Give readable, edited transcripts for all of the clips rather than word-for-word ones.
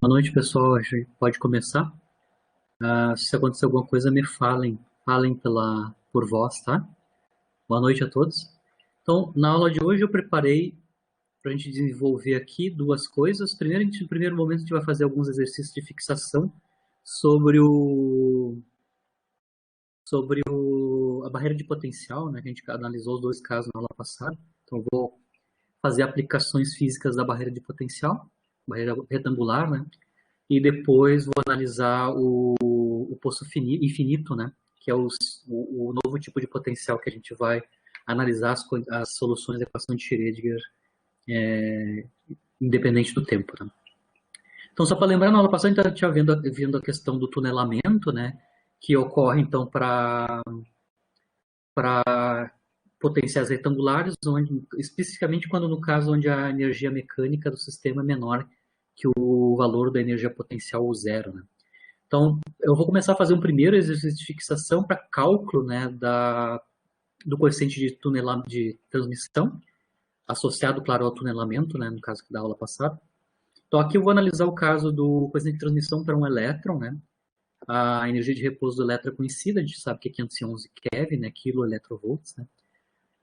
Boa noite, pessoal. A gente pode começar. Se acontecer alguma coisa, me falem por voz, tá? Boa noite a todos. Então, na aula de hoje eu preparei para a gente desenvolver aqui duas coisas. Primeiro, no primeiro momento, a gente vai fazer alguns exercícios de fixação sobre a barreira de potencial, né? Que a gente analisou os dois casos na aula passada. Então, eu vou fazer aplicações físicas da barreira de potencial, barreira retangular, né? E depois vou analisar o poço infinito, né? Que é o novo tipo de potencial que a gente vai analisar as soluções da equação de Schrödinger independente do tempo. Né? Então, só para lembrar, na aula passada a gente estava vendo a questão do tunelamento, né? Que ocorre, então, para potenciais retangulares, especificamente quando no caso onde a energia mecânica do sistema é menor que o valor da energia potencial zero, né? Então, eu vou começar a fazer um primeiro exercício de fixação para cálculo, né, do coeficiente de transmissão, associado, claro, ao tunelamento, né, no caso da aula passada. Então, aqui eu vou analisar o caso do coeficiente de transmissão para um elétron, né. A energia de repouso do elétron é conhecida, a gente sabe que é 511 keV, né, kilo-electrovolts, né.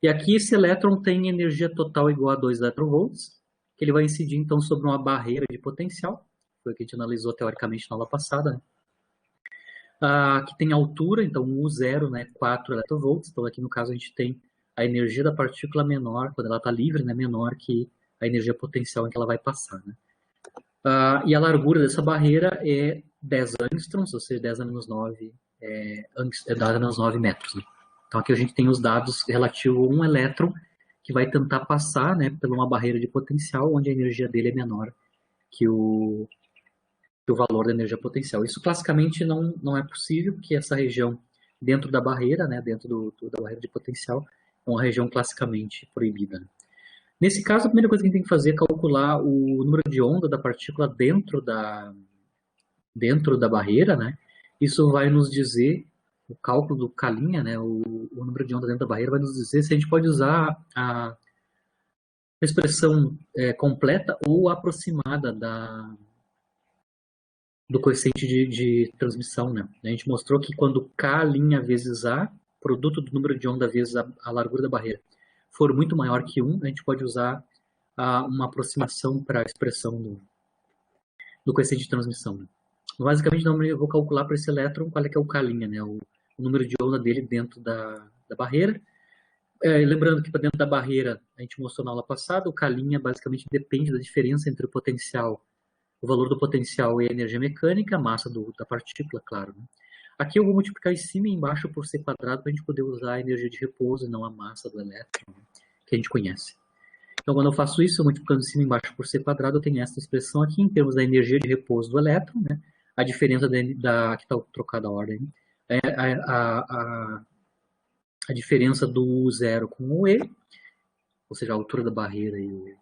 E aqui esse elétron tem energia total igual a 2 electrovolts, que ele vai incidir, então, sobre uma barreira de potencial, foi o que a gente analisou teoricamente na aula passada, né. Que tem altura, então U0, né, 4 electrovolts. Então aqui no caso a gente tem a energia da partícula menor, quando ela está livre, né, menor que a energia potencial em que ela vai passar. Né? E a largura dessa barreira é 10 angstroms, ou seja, 10 a menos 9, 10 a menos 9 metros. Né? Então aqui a gente tem os dados relativos a um elétron que vai tentar passar, né, por uma barreira de potencial onde a energia dele é menor que o valor da energia potencial. Isso classicamente não é possível, porque essa região dentro da barreira, né, dentro da barreira de potencial, é uma região classicamente proibida. Né? Nesse caso, a primeira coisa que a gente tem que fazer é calcular o número de onda da partícula dentro da barreira. Né? Isso vai nos dizer, o cálculo do K', né, o número de onda dentro da barreira, vai nos dizer se a gente pode usar a expressão completa ou aproximada do coeficiente de transmissão, né? A gente mostrou que quando K' vezes A, produto do número de onda vezes a largura da barreira, for muito maior que 1, a gente pode usar uma aproximação para a expressão do coeficiente de transmissão. Né? Basicamente, eu vou calcular para esse elétron qual é que é o K', né? O número de onda dele dentro da barreira. Lembrando que para dentro da barreira, a gente mostrou na aula passada, o K' basicamente depende da diferença entre o valor do potencial e a energia mecânica, a massa da partícula, claro. Né? Aqui eu vou multiplicar em cima e embaixo por c quadrado para a gente poder usar a energia de repouso e não a massa do elétron, né? Que a gente conhece. Então, quando eu faço isso, eu multiplicando em cima e embaixo por c quadrado, eu tenho essa expressão aqui em termos da energia de repouso do elétron, né? A diferença aqui está trocada a ordem, né? A diferença do U0 com o E, ou seja, a altura da barreira e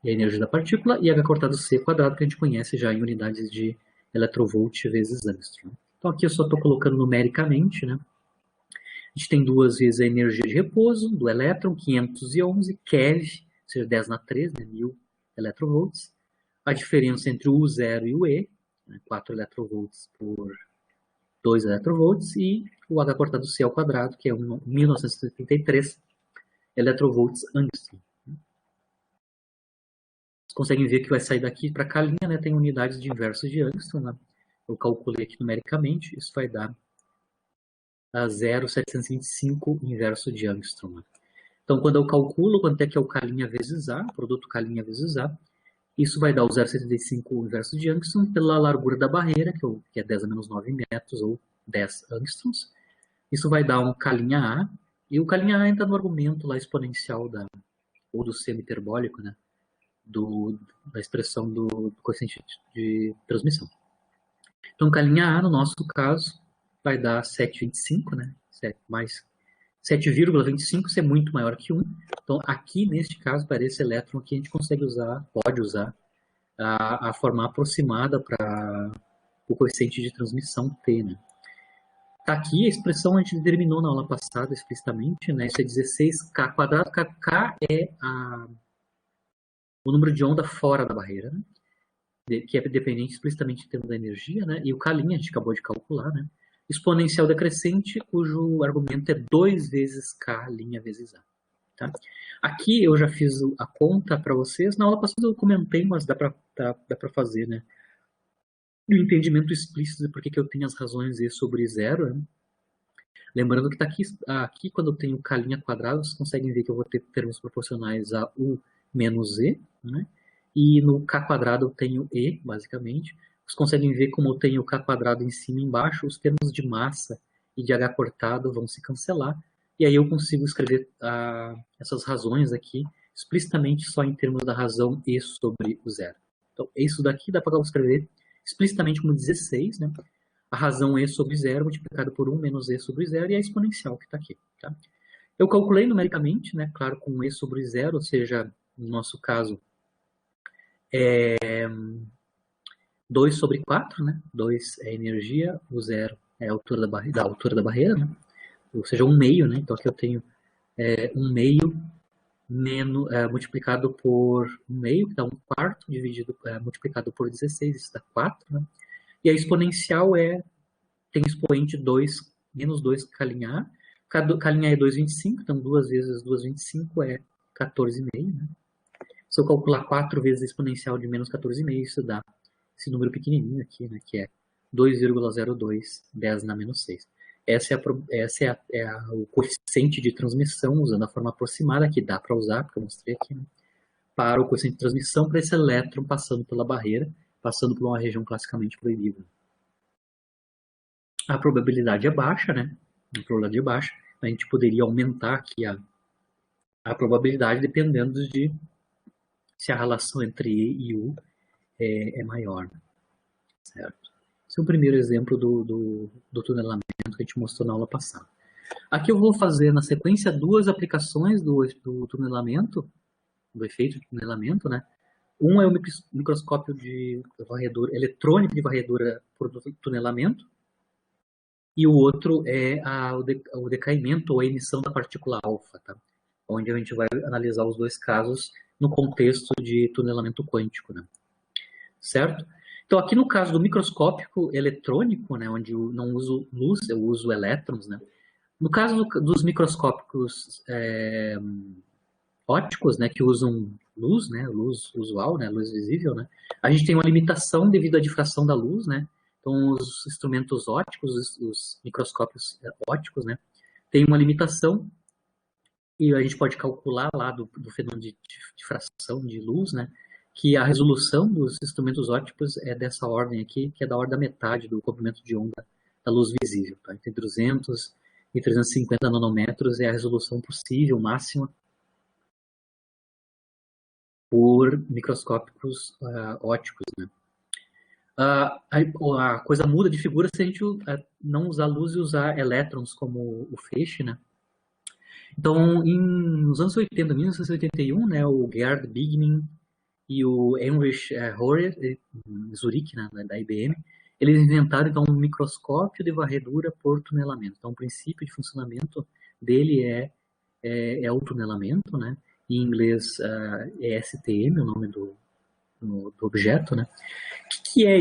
a energia da partícula, e h cortado c quadrado, que a gente conhece já em unidades de electrovolt vezes angstrom. Então aqui eu só estou colocando numericamente, né? A gente tem duas vezes a energia de repouso do elétron, 511 keV, ou seja, 10 na 3, né, 1000 electrovolts. A diferença entre o U0 e o E, né, 4 electrovolts por 2 electrovolts, e o h cortado c ao quadrado, que é 1973 electrovolts angstrom. Vocês conseguem ver que vai sair daqui para cá, né? Tem unidades de inverso de angstrom. Né? Eu calculei aqui numericamente, isso vai dar a 0,725 inverso de angstrom. Né? Então, quando eu calculo quanto é que é o K' vezes A, produto K' vezes A, isso vai dar o 0,75 inverso de angstrom pela largura da barreira, que é 10 a menos 9 metros, ou 10 angstroms. Isso vai dar um K' A, e o K' A entra no argumento lá exponencial ou do seno hiperbólico, né? Da expressão do coeficiente de transmissão. Então, K' A, no nosso caso, vai dar 7,25, né? 7,25, isso é muito maior que 1. Então, aqui, neste caso, para esse elétron aqui, a gente pode usar a forma aproximada para o coeficiente de transmissão T, né? Tá aqui a expressão a gente determinou na aula passada explicitamente, né? Isso é 16K quadrado. K é o número de onda fora da barreira, né? que é dependente explicitamente em termos da energia, né? E o K', a gente acabou de calcular, né? Exponencial decrescente, cujo argumento é 2 vezes K' vezes A. Tá? Aqui eu já fiz a conta para vocês. Na aula passada eu comentei, mas dá para fazer, né? O entendimento explícito de por que eu tenho as razões E sobre zero, né? Lembrando que tá aqui quando eu tenho K' quadrada, vocês conseguem ver que eu vou ter termos proporcionais a U menos E, né? E no K quadrado eu tenho E, basicamente. Vocês conseguem ver como eu tenho K quadrado em cima e embaixo, os termos de massa e de H cortado vão se cancelar. E aí eu consigo escrever essas razões aqui explicitamente só em termos da razão E sobre o zero. Então, isso daqui dá para eu escrever explicitamente como 16, né? A razão E sobre zero multiplicado por 1 menos E sobre zero e a exponencial que está aqui. Tá? Eu calculei numericamente, né? Claro, com E sobre zero, ou seja, no nosso caso, 2 sobre 4, né? 2 é energia, o zero é a altura da barreira, né? Ou seja, 1 meio, né? Então aqui eu tenho 1 meio multiplicado por 1 meio, que dá 1 quarto, multiplicado por 16, isso dá 4, né? E a exponencial tem expoente 2 menos 2 K'. K' é 2,25, então 2 vezes 2,25 é 14,5, né? Se eu calcular 4 vezes a exponencial de menos 14,5, isso dá esse número pequenininho aqui, né, que é 2,02, 10 na menos 6. Essa é o coeficiente de transmissão, usando a forma aproximada, que dá para usar, porque eu mostrei aqui, né, para o coeficiente de transmissão para esse elétron passando pela barreira, passando por uma região classicamente proibida. A probabilidade é baixa, né? A probabilidade é baixa. A gente poderia aumentar aqui a probabilidade dependendo de se a relação entre E e U é maior, certo? Esse é o primeiro exemplo do tunelamento que a gente mostrou na aula passada. Aqui eu vou fazer na sequência 2 aplicações do tunelamento, do efeito de tunelamento, né? Um é o microscópio de varredura, eletrônico de varredura por tunelamento, e o outro é o decaimento ou a emissão da partícula alfa, tá? Onde a gente vai analisar os dois casos no contexto de tunelamento quântico, né? Certo? Então, aqui no caso do microscópio eletrônico, né, onde eu não uso luz, eu uso elétrons, né? No caso dos microscópicos ópticos, né, que usam luz, né, luz usual, né, luz visível, né, a gente tem uma limitação devido à difração da luz, né? Então, os instrumentos ópticos, os microscópios ópticos, né, tem uma limitação e a gente pode calcular lá do fenômeno de difração de luz, né, que a resolução dos instrumentos ópticos é dessa ordem aqui, que é da ordem da metade do comprimento de onda da luz visível, tá? Entre 200 e 350 nanômetros é a resolução possível, máxima, por microscópicos ópticos, né? A coisa muda de figura se a gente não usar luz e usar elétrons como o feixe, né? Então, nos anos 80, 1981, né, o Gerd Bigmin e o Heinrich Hoyer, em Zurique, né, da IBM, eles inventaram então um microscópio de varredura por tunelamento. Então, o princípio de funcionamento dele é o tunelamento, né? Em inglês é STM, o nome do objeto, né? O que é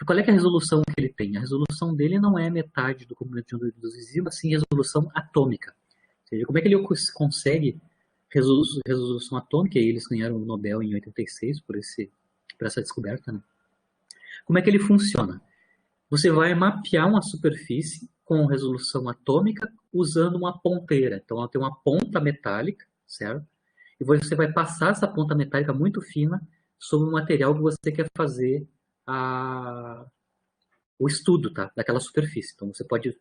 qual é a resolução que ele tem? A resolução dele não é metade do comprimento de onda da luz visível, mas sim resolução atômica. Ou seja, como é que ele consegue resolução atômica? E eles ganharam o Nobel em 86 por essa descoberta, né? Como é que ele funciona? Você vai mapear uma superfície com resolução atômica usando uma ponteira. Então, ela tem uma ponta metálica, certo? E você vai passar essa ponta metálica muito fina sobre o material que você quer fazer o estudo, tá? Daquela superfície. Então, você pode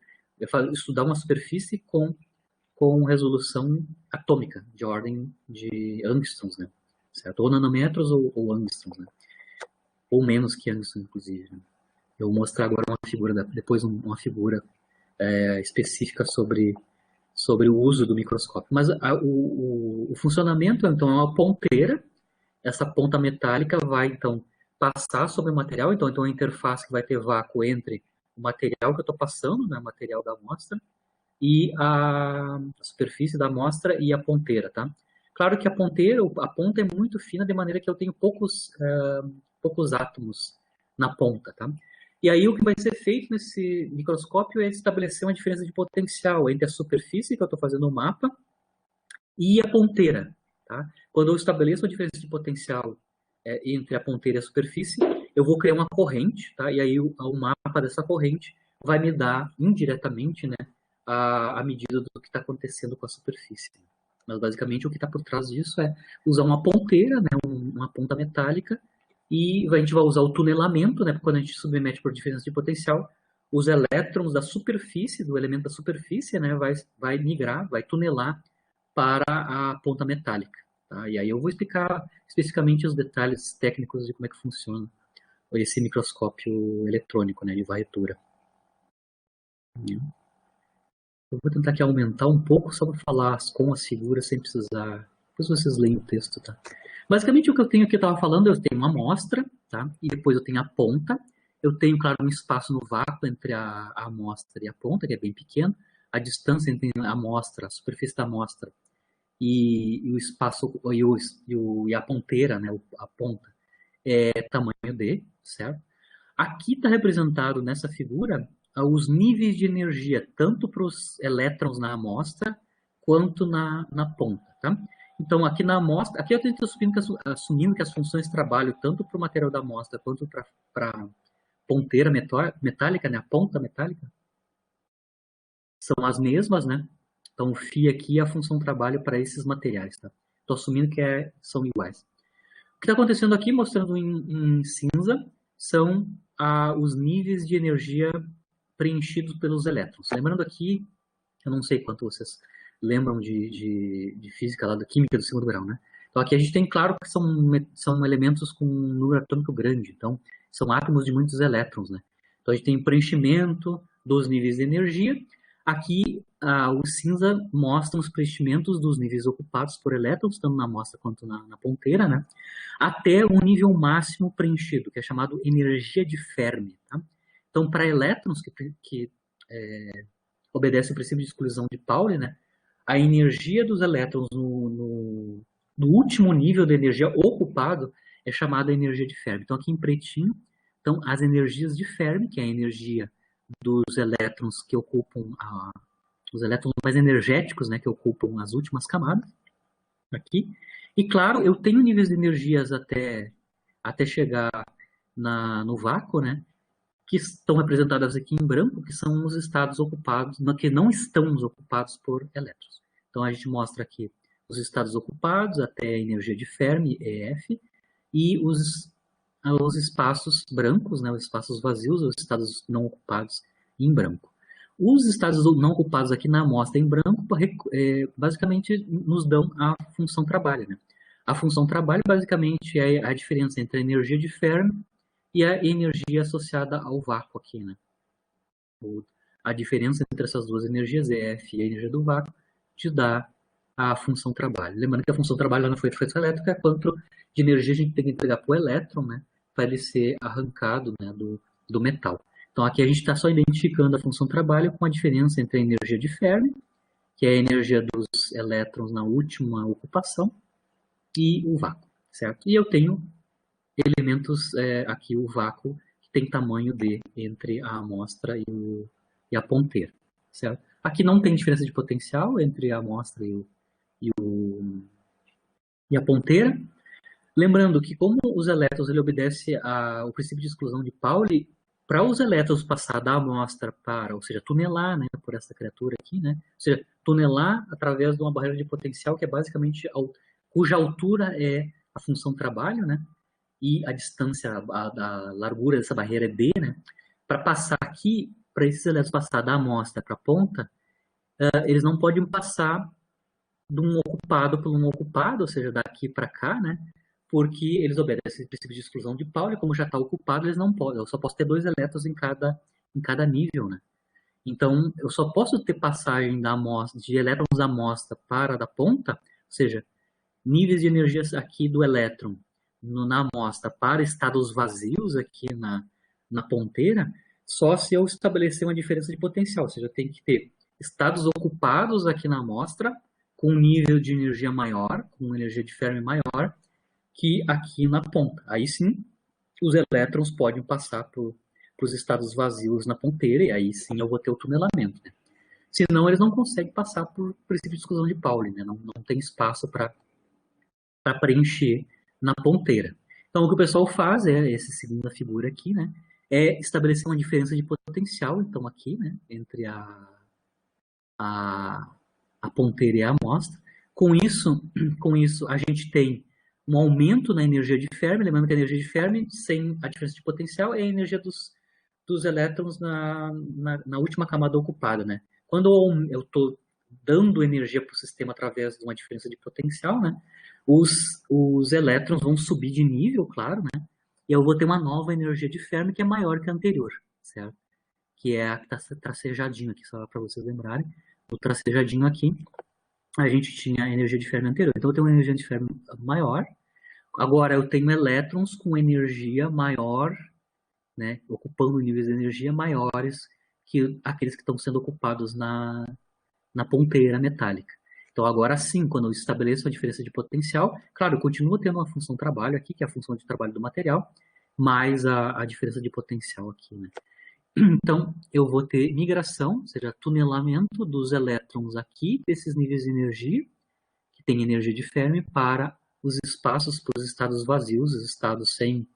estudar uma superfície com resolução atômica, de ordem de angstroms, né? Certo? Ou nanômetros ou angstroms, né? Ou menos que angstroms, inclusive, né? Eu vou mostrar agora depois uma figura específica sobre o uso do microscópio. Mas o funcionamento, então, é uma ponteira. Essa ponta metálica vai, então, passar sobre o material. Então, a interface que vai ter vácuo entre o material que eu estou passando, né, o material da amostra, e a superfície da amostra e a ponteira, tá? Claro que a ponta é muito fina, de maneira que eu tenho poucos poucos átomos na ponta, tá? E aí o que vai ser feito nesse microscópio é estabelecer uma diferença de potencial entre a superfície, que eu estou fazendo o mapa, e a ponteira, tá? Quando eu estabeleço a diferença de potencial entre a ponteira e a superfície, eu vou criar uma corrente, tá? E aí o mapa dessa corrente vai me dar indiretamente, né, a medida do que está acontecendo com a superfície. Mas basicamente o que está por trás disso é usar uma ponteira, né, uma ponta metálica, e a gente vai usar o tunelamento, né, quando a gente submete por diferença de potencial, os elétrons da superfície, do elemento da superfície, né, vai migrar, vai tunelar para a ponta metálica. Tá? E aí eu vou explicar especificamente os detalhes técnicos de como é que funciona esse microscópio eletrônico, né, de varretura. Eu vou tentar aqui aumentar um pouco só para falar com as figuras sem precisar. Depois vocês leem o texto, tá? Basicamente o que eu tenho aqui, eu estava falando, eu tenho uma amostra, tá? E depois eu tenho a ponta. Eu tenho, claro, um espaço no vácuo entre a amostra e a ponta, que é bem pequeno. A distância entre a amostra, a superfície da amostra e o espaço e a ponteira, né, a ponta, é tamanho D, certo? Aqui está representado nessa figura os níveis de energia, tanto para os elétrons na amostra, quanto na ponta, tá? Então, aqui na amostra, aqui eu estou assumindo que as funções trabalham tanto para o material da amostra, quanto para a ponteira metálica, né, a ponta metálica, são as mesmas, né? Então, o φ aqui é a função trabalho para esses materiais, tá? Estou assumindo que são iguais. O que está acontecendo aqui, mostrando em cinza, são os níveis de energia preenchidos pelos elétrons. Lembrando aqui, eu não sei quanto vocês lembram de física lá da química do segundo grau, né? Então aqui a gente tem claro que são elementos com um número atômico grande, então são átomos de muitos elétrons, né? Então a gente tem preenchimento dos níveis de energia. Aqui o cinza mostra os preenchimentos dos níveis ocupados por elétrons, tanto na amostra quanto na ponteira, né? Até um nível máximo preenchido, que é chamado energia de Fermi, tá? Então, para elétrons que obedecem ao princípio de exclusão de Pauli, né, a energia dos elétrons no último nível de energia ocupado é chamada energia de Fermi. Então, aqui em pretinho, estão as energias de Fermi, que é a energia dos elétrons que ocupam os elétrons mais energéticos, né, que ocupam as últimas camadas, aqui. E, claro, eu tenho níveis de energias até chegar no vácuo, né, que estão representadas aqui em branco, que são os estados ocupados, que não estão ocupados por elétrons. Então, a gente mostra aqui os estados ocupados até a energia de Fermi, EF, e os espaços brancos, né, os espaços vazios, os estados não ocupados em branco. Os estados não ocupados aqui na amostra em branco, basicamente, nos dão a função trabalho, né? A função trabalho, basicamente, é a diferença entre a energia de Fermi e a energia associada ao vácuo aqui, né? A diferença entre essas duas energias, EF e a energia do vácuo, te dá a função trabalho. Lembrando que a função trabalho lá não foi diferença elétrica, é quanto de energia a gente tem que entregar para o elétron, né, para ele ser arrancado, né, do metal. Então aqui a gente está só identificando a função trabalho com a diferença entre a energia de Fermi, que é a energia dos elétrons na última ocupação, e o vácuo, certo? E eu tenho elementos aqui, o vácuo, que tem tamanho D entre a amostra e a ponteira, certo? Aqui não tem diferença de potencial entre a amostra e a ponteira. Lembrando que como os elétrons ele obedece ao princípio de exclusão de Pauli, para os elétrons passar da amostra para, ou seja, tunelar, né, por essa criatura aqui, né, ou seja, tunelar através de uma barreira de potencial que é basicamente cuja altura é a função trabalho, né, e a distância, a largura dessa barreira é D, né, para passar aqui, para esses elétrons passar da amostra para a ponta, eles não podem passar de um ocupado por um ocupado, ou seja, daqui para cá, né, porque eles obedecem ao princípio de exclusão de Pauli, como já está ocupado, eles não podem. Eu só posso ter 2 elétrons em cada nível, né? Então, eu só posso ter passagem de elétrons da amostra para a da ponta, ou seja, níveis de energia aqui do elétron na amostra para estados vazios aqui na ponteira, só se eu estabelecer uma diferença de potencial, ou seja, eu tenho que ter estados ocupados aqui na amostra com um nível de energia maior, com uma energia de Fermi maior, que aqui na ponta. Aí sim, os elétrons podem passar para os estados vazios na ponteira, e aí sim eu vou ter o tunelamento, né? Senão eles não conseguem passar por princípio de exclusão de Pauli, né? Não tem espaço para preencher na ponteira. Então, o que o pessoal faz é, essa segunda figura aqui, né? É estabelecer uma diferença de potencial, então, aqui, né? Entre a ponteira e a amostra. Com isso, a gente tem um aumento na energia de Fermi. Lembrando que a energia de Fermi, sem a diferença de potencial, é a energia dos elétrons na última camada ocupada, né? Quando eu estou dando energia para o sistema através de uma diferença de potencial, né? Os elétrons vão subir de nível, claro, né? E eu vou ter uma nova energia de Fermi que é maior que a anterior, certo? Que é a que está tracejadinho aqui, só para vocês lembrarem. O tracejadinho aqui, a gente tinha a energia de Fermi anterior. Então eu tenho uma energia de Fermi maior. Agora eu tenho elétrons com energia maior, né, ocupando níveis de energia maiores que aqueles que estão sendo ocupados na ponteira metálica. Então, agora sim, quando eu estabeleço a diferença de potencial, claro, eu continuo tendo uma função trabalho aqui, que é a função de trabalho do material, mais a diferença de potencial aqui, né? Então, eu vou ter migração, ou seja, tunelamento dos elétrons aqui, desses níveis de energia, que tem energia de Fermi, para os espaços, para os estados vazios, os estados sem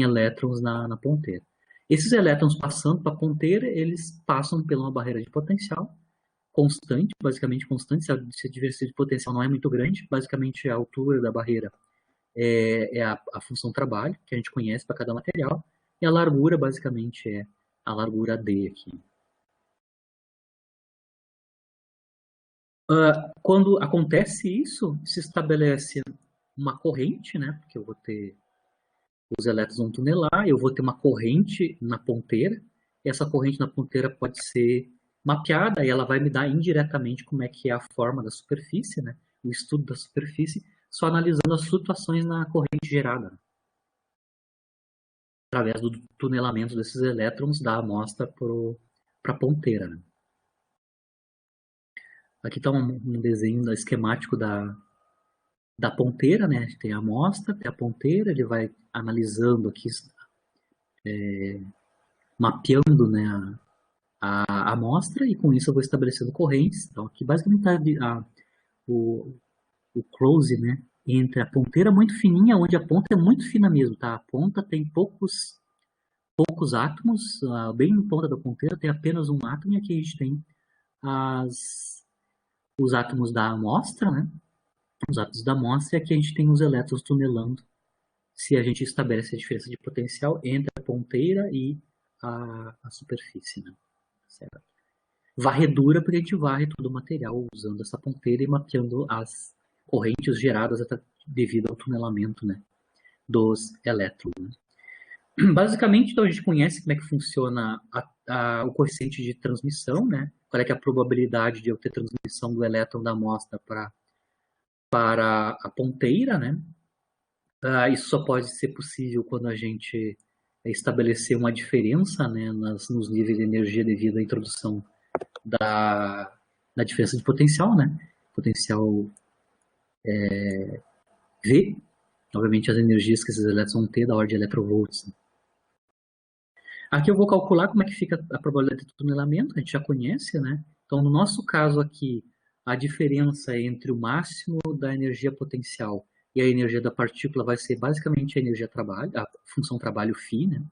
elétrons na ponteira. Esses elétrons passando para a ponteira, eles passam por uma barreira de potencial constante, basicamente constante, se a diversidade de potencial não é muito grande, basicamente a altura da barreira é a função trabalho, que a gente conhece para cada material, e a largura, basicamente, é a largura D aqui. Quando acontece isso, se estabelece uma corrente, né? Porque eu vou ter os elétrons vão tunelar, eu vou ter uma corrente na ponteira, e essa corrente na ponteira pode ser mapeada, e ela vai me dar indiretamente como é que é a forma da superfície, né? O estudo da superfície, só analisando as flutuações na corrente gerada, através do tunelamento desses elétrons da amostra para a ponteira, né? Aqui está um desenho esquemático da ponteira, né? Tem a amostra, tem a ponteira, ele vai analisando aqui, mapeando, né, a amostra, e com isso eu vou estabelecendo correntes. Então aqui basicamente está o close, né, entre a ponteira muito fininha, onde a ponta é muito fina mesmo, tá? A ponta tem poucos átomos, bem em ponta da ponteira tem apenas um átomo, e aqui a gente tem os átomos da amostra, né? Os átomos da amostra, e aqui a gente tem os elétrons tunelando, se a gente estabelece a diferença de potencial entre a ponteira e a superfície, né? Certo? Varredura, porque a gente varre todo o material usando essa ponteira e mapeando as correntes geradas devido ao tunelamento, né, dos elétrons, né? Basicamente, então, a gente conhece como é que funciona o coeficiente de transmissão, né? Qual é, que é a probabilidade de eu ter transmissão do elétron da amostra para a ponteira, né? Isso só pode ser possível quando a gente estabelecer uma diferença, né, nos níveis de energia devido à introdução da diferença de potencial, né? Potencial V, obviamente as energias que esses elétrons vão ter da ordem de electrovolts, né? Aqui eu vou calcular como é que fica a probabilidade de tunelamento, a gente já conhece, né? Então, no nosso caso aqui, a diferença entre o máximo da energia potencial e a energia da partícula vai ser basicamente a energia trabalho, a função trabalho φ, né?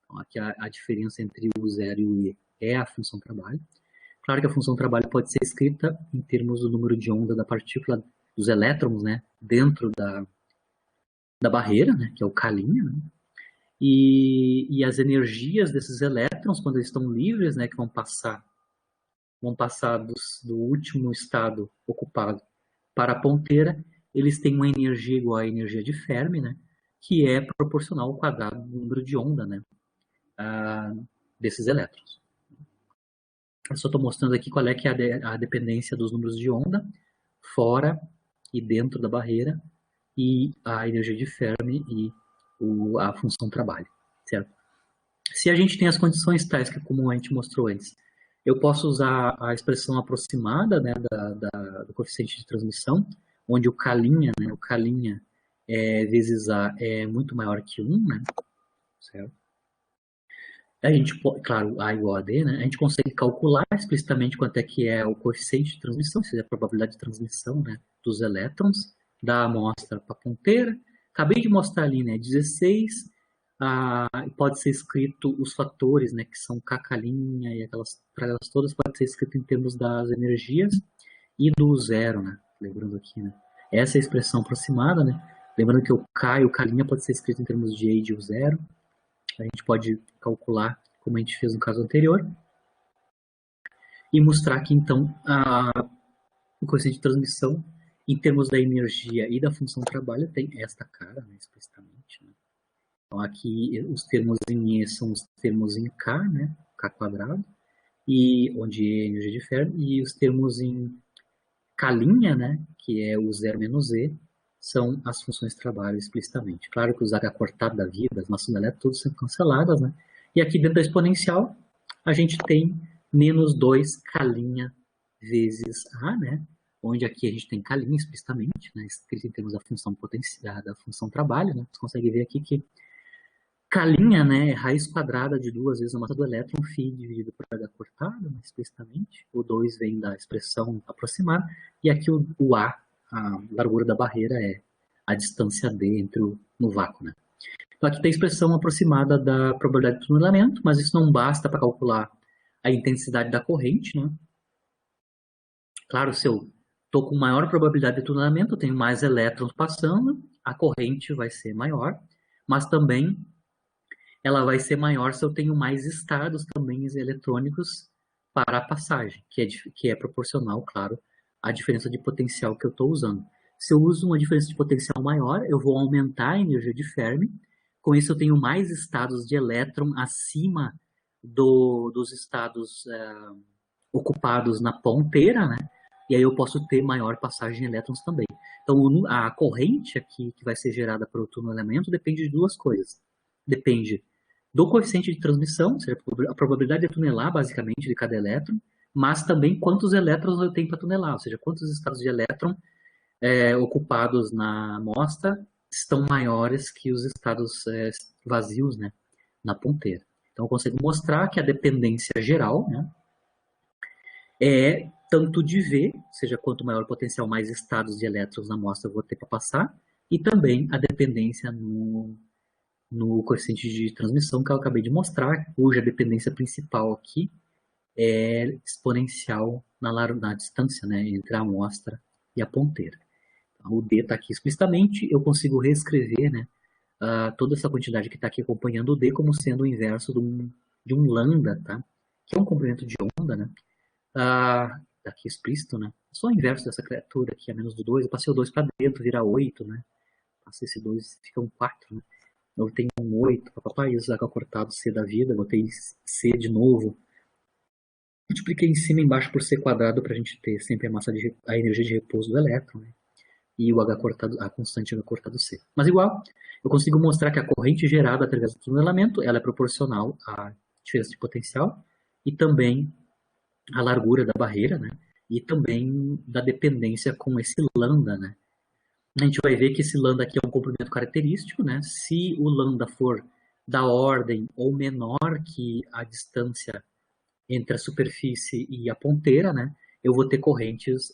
Então, aqui a diferença entre o zero e o I é a função trabalho. Claro que a função trabalho pode ser escrita em termos do número de onda da partícula, dos elétrons, né? Dentro da barreira, né? Que é o K', né? E as energias desses elétrons, quando eles estão livres, né? Que vão passar do último estado ocupado para a ponteira, eles têm uma energia igual à energia de Fermi, né? Que é proporcional ao quadrado do número de onda, né? Desses elétrons. Eu só estou mostrando aqui qual é que é a dependência dos números de onda fora e dentro da barreira, e a energia de Fermi e a função trabalho, certo? Se a gente tem as condições tais que, como a gente mostrou antes, eu posso usar a expressão aproximada, né, do coeficiente de transmissão, onde o K', né, o K' vezes A é muito maior que 1, né? certo? A gente, claro, A igual a D, né? A gente consegue calcular explicitamente quanto é que é o coeficiente de transmissão, ou seja, a probabilidade de transmissão, né, dos elétrons da amostra para a ponteira. Acabei de mostrar ali, né, 16, pode ser escrito os fatores, né, que são K, e para elas todas pode ser escrito em termos das energias e do zero, né, lembrando aqui, né. Essa é a expressão aproximada, né, lembrando que o K e o K' pode ser escrito em termos de E e de U0. A gente pode calcular, como a gente fez no caso anterior, e mostrar que, então, o coeficiente de transmissão, em termos da energia e da função trabalho, tem esta cara, né, explicitamente. Né? Então, aqui, os termos em E são os termos em K, né, K quadrado, e, onde E é a energia de Fermi, e os termos em K', né, que é o 0 menos E, são as funções de trabalho explicitamente. Claro que os H cortado da vida, as massas elétricas, todas são canceladas, né? E aqui dentro da exponencial, a gente tem menos 2K' vezes A, né? Onde aqui a gente tem K' explicitamente, né? Escrito em termos da função potencial, da função trabalho, né? Você consegue ver aqui que K', né, é raiz quadrada de 2 vezes a massa do elétron, φ dividido por H cortado, né, explicitamente. O 2 vem da expressão aproximada. E aqui o A, a largura da barreira, é a distância D no vácuo. Né? Então aqui tem a expressão aproximada da probabilidade de tunelamento, mas isso não basta para calcular a intensidade da corrente. Né? Claro, se eu estou com maior probabilidade de tunelamento, eu tenho mais elétrons passando, a corrente vai ser maior, mas também ela vai ser maior se eu tenho mais estados também eletrônicos para a passagem, que é proporcional, claro, à diferença de potencial que eu estou usando. Se eu uso uma diferença de potencial maior, eu vou aumentar a energia de Fermi, com isso eu tenho mais estados de elétron acima dos estados ocupados na ponteira, né? E aí eu posso ter maior passagem de elétrons também. Então a corrente aqui que vai ser gerada pelo tunelamento depende de duas coisas. Depende do coeficiente de transmissão, ou seja, a probabilidade de tunelar, basicamente, de cada elétron, mas também quantos elétrons eu tenho para tunelar, ou seja, quantos estados de elétron ocupados na amostra estão maiores que os estados vazios, né, na ponteira. Então, eu consigo mostrar que a dependência geral, né, é tanto de V, ou seja, quanto maior o potencial, mais estados de elétrons na amostra eu vou ter para passar, e também a dependência no coeficiente de transmissão que eu acabei de mostrar, cuja dependência principal aqui é exponencial na distância, né, entre a amostra e a ponteira. Então, o D está aqui explicitamente, eu consigo reescrever, né, toda essa quantidade que está aqui acompanhando o D como sendo o inverso de um lambda, tá? Que é um comprimento de onda, né? Aqui explícito, né? Só o inverso dessa criatura aqui, a menos do 2, eu passei o 2 para dentro, vira 8, né? Passei esse 2, fica um 4, né? Eu tenho um 8, papai, e o H cortado C da vida, botei C de novo. Multipliquei em cima e embaixo por C quadrado para a gente ter sempre a energia de repouso do elétron, né? E o H cortado, a constante H cortado C. Mas igual, eu consigo mostrar que a corrente gerada através do tunelamento, ela é proporcional à diferença de potencial e também à largura da barreira, né? E também da dependência com esse lambda, né? A gente vai ver que esse lambda aqui é um comprimento característico, né? Se o lambda for da ordem ou menor que a distância entre a superfície e a ponteira, né? Eu vou ter correntes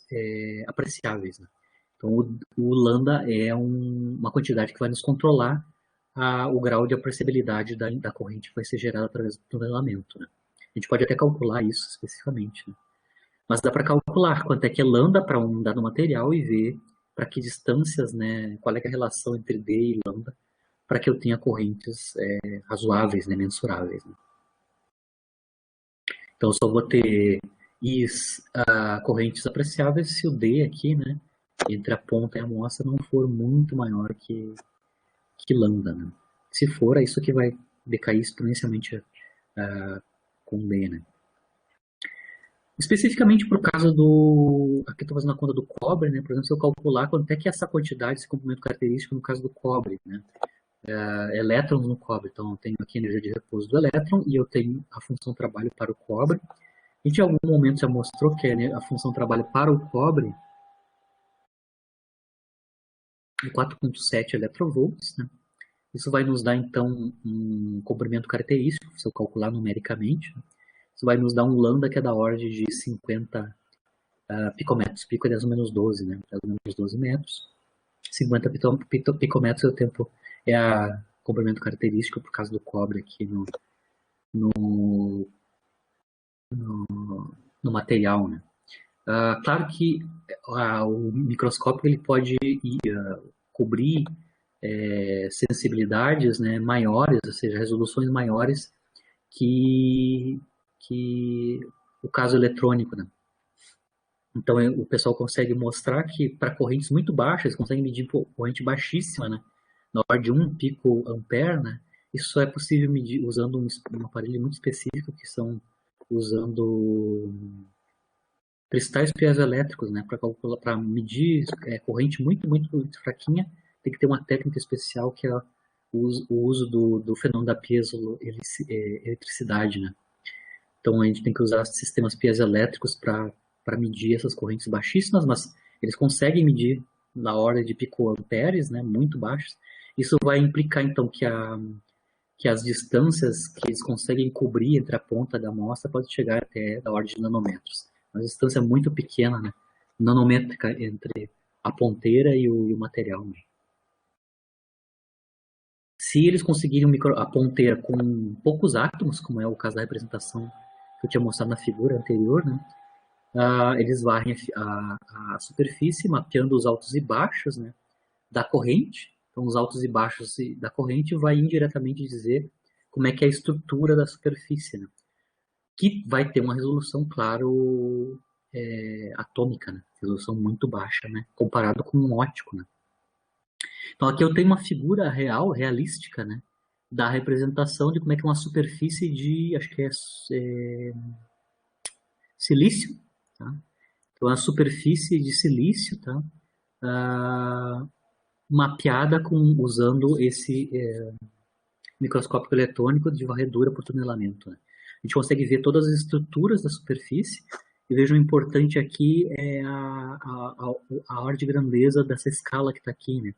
apreciáveis, né? Então, o lambda é uma quantidade que vai nos controlar o grau de apreciabilidade da corrente que vai ser gerada através do tunelamento, né? A gente pode até calcular isso especificamente, né? Mas dá para calcular quanto é que é lambda para um dado material e ver para que distâncias, né, qual é a relação entre D e lambda, para que eu tenha correntes razoáveis, né, mensuráveis. Né? Então, eu só vou ter correntes apreciáveis se o D aqui, né, entre a ponta e a amostra, não for muito maior que lambda. Né? Se for, é isso que vai decair exponencialmente com D. Né? Especificamente por causa do... Aqui estou fazendo a conta do cobre, né? Por exemplo, se eu calcular quanto é que é essa quantidade, esse comprimento característico no caso do cobre, né? Elétrons no cobre. Então, eu tenho aqui a energia de repouso do elétron e eu tenho a função trabalho para o cobre. A gente, em algum momento, já mostrou que a função trabalho para o cobre é 4,7 electrovolts, né? Isso vai nos dar, então, um comprimento característico, se eu calcular numericamente. Isso vai nos dar um lambda que é da ordem de 50 picometros. Pico é 10 menos 12, né? 10 menos 12 metros. 50 picometros é o tempo, é a comprimento característico por causa do cobre aqui no, no material, né? Claro que o microscópio ele pode cobrir sensibilidades, né, maiores, ou seja, resoluções maiores que o caso eletrônico, né? Então o pessoal consegue mostrar que para correntes muito baixas, eles conseguem medir corrente baixíssima, né? Na ordem de 1 picoampere, né? Isso só é possível medir usando um aparelho muito específico, que são usando cristais piezoelétricos, né? Para medir corrente muito fraquinha, tem que ter uma técnica especial que é o uso do fenômeno da piezoeletricidade, né? Então a gente tem que usar sistemas piezoelétricos para medir essas correntes baixíssimas, mas eles conseguem medir na ordem de picoamperes, né, muito baixos. Isso vai implicar então que as distâncias que eles conseguem cobrir entre a ponta da amostra pode chegar até da ordem de nanômetros. Uma distância muito pequena, né, nanômetrica entre a ponteira e o material. Né. Se eles conseguirem a ponteira com poucos átomos, como é o caso da representação que eu tinha mostrado na figura anterior, né, eles varrem a superfície, mapeando os altos e baixos, né, da corrente. Então, os altos e baixos da corrente vai indiretamente dizer como é que é a estrutura da superfície, né, que vai ter uma resolução, claro, atômica, né, resolução muito baixa, né, comparado com um óptico, né. Então, aqui eu tenho uma figura real, realística, né, da representação de como é que é uma superfície de, acho que silício, tá? Então, a superfície de silício, tá? Mapeada usando esse microscópio eletrônico de varredura por tunelamento. Né? A gente consegue ver todas as estruturas da superfície e veja o importante aqui é a ordem de grandeza dessa escala que está aqui, né?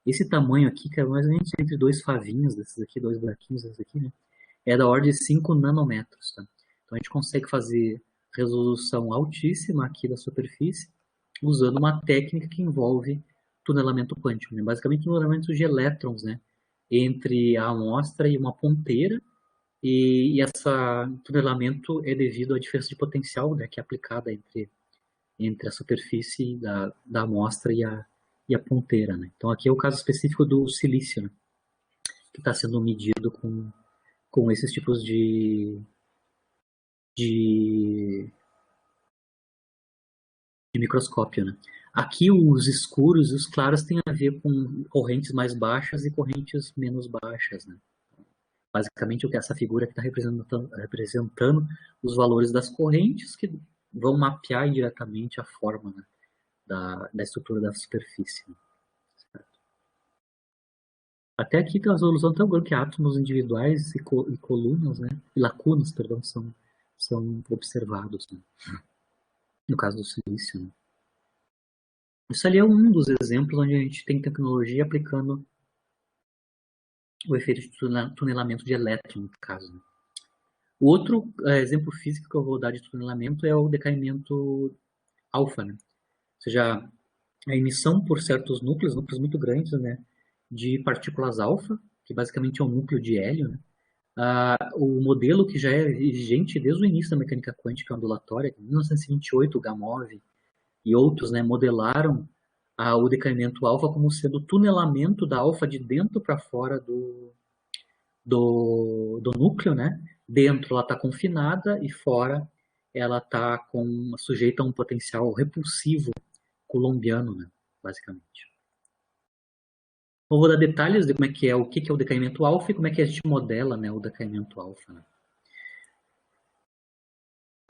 Esse tamanho aqui, que é mais ou menos entre dois favinhos desses aqui, dois buraquinhos desses aqui, né? É da ordem de 5 nanômetros, tá? Então a gente consegue fazer resolução altíssima aqui da superfície usando uma técnica que envolve tunelamento quântico, né? Basicamente tunelamento de elétrons, né? Entre a amostra e uma ponteira, e esse tunelamento é devido à diferença de potencial, né, que é aplicada entre a superfície da amostra e a ponteira. Né? Então aqui é o caso específico do silício, né, que está sendo medido com esses tipos de microscópio. Né? Aqui os escuros e os claros têm a ver com correntes mais baixas e correntes menos baixas. Né? Basicamente, o que essa figura que está representando os valores das correntes que vão mapear diretamente a forma, né, da estrutura da superfície. Né? Até aqui tem uma resolução tão grande que átomos individuais e colunas, né, e lacunas, perdão, são observados, né, no caso do silício. Né. Isso ali é um dos exemplos onde a gente tem tecnologia aplicando o efeito de tunelamento de elétron, no caso. Né. O outro exemplo físico que eu vou dar de tunelamento é o decaimento alfa, né? Ou seja, a emissão por certos núcleos muito grandes, né, de partículas alfa, que basicamente é um núcleo de hélio. Né? O modelo que já é vigente desde o início da mecânica quântica ondulatória, em 1928, o Gamow e outros, né, modelaram o decaimento alfa como sendo o tunelamento da alfa de dentro para fora do núcleo, né? Dentro ela está confinada e fora ela está sujeita a um potencial repulsivo coulombiano, né? Basicamente. Eu vou dar detalhes de como é que é, o que é o decaimento alfa e como é que a gente modela, né, o decaimento alfa. Né?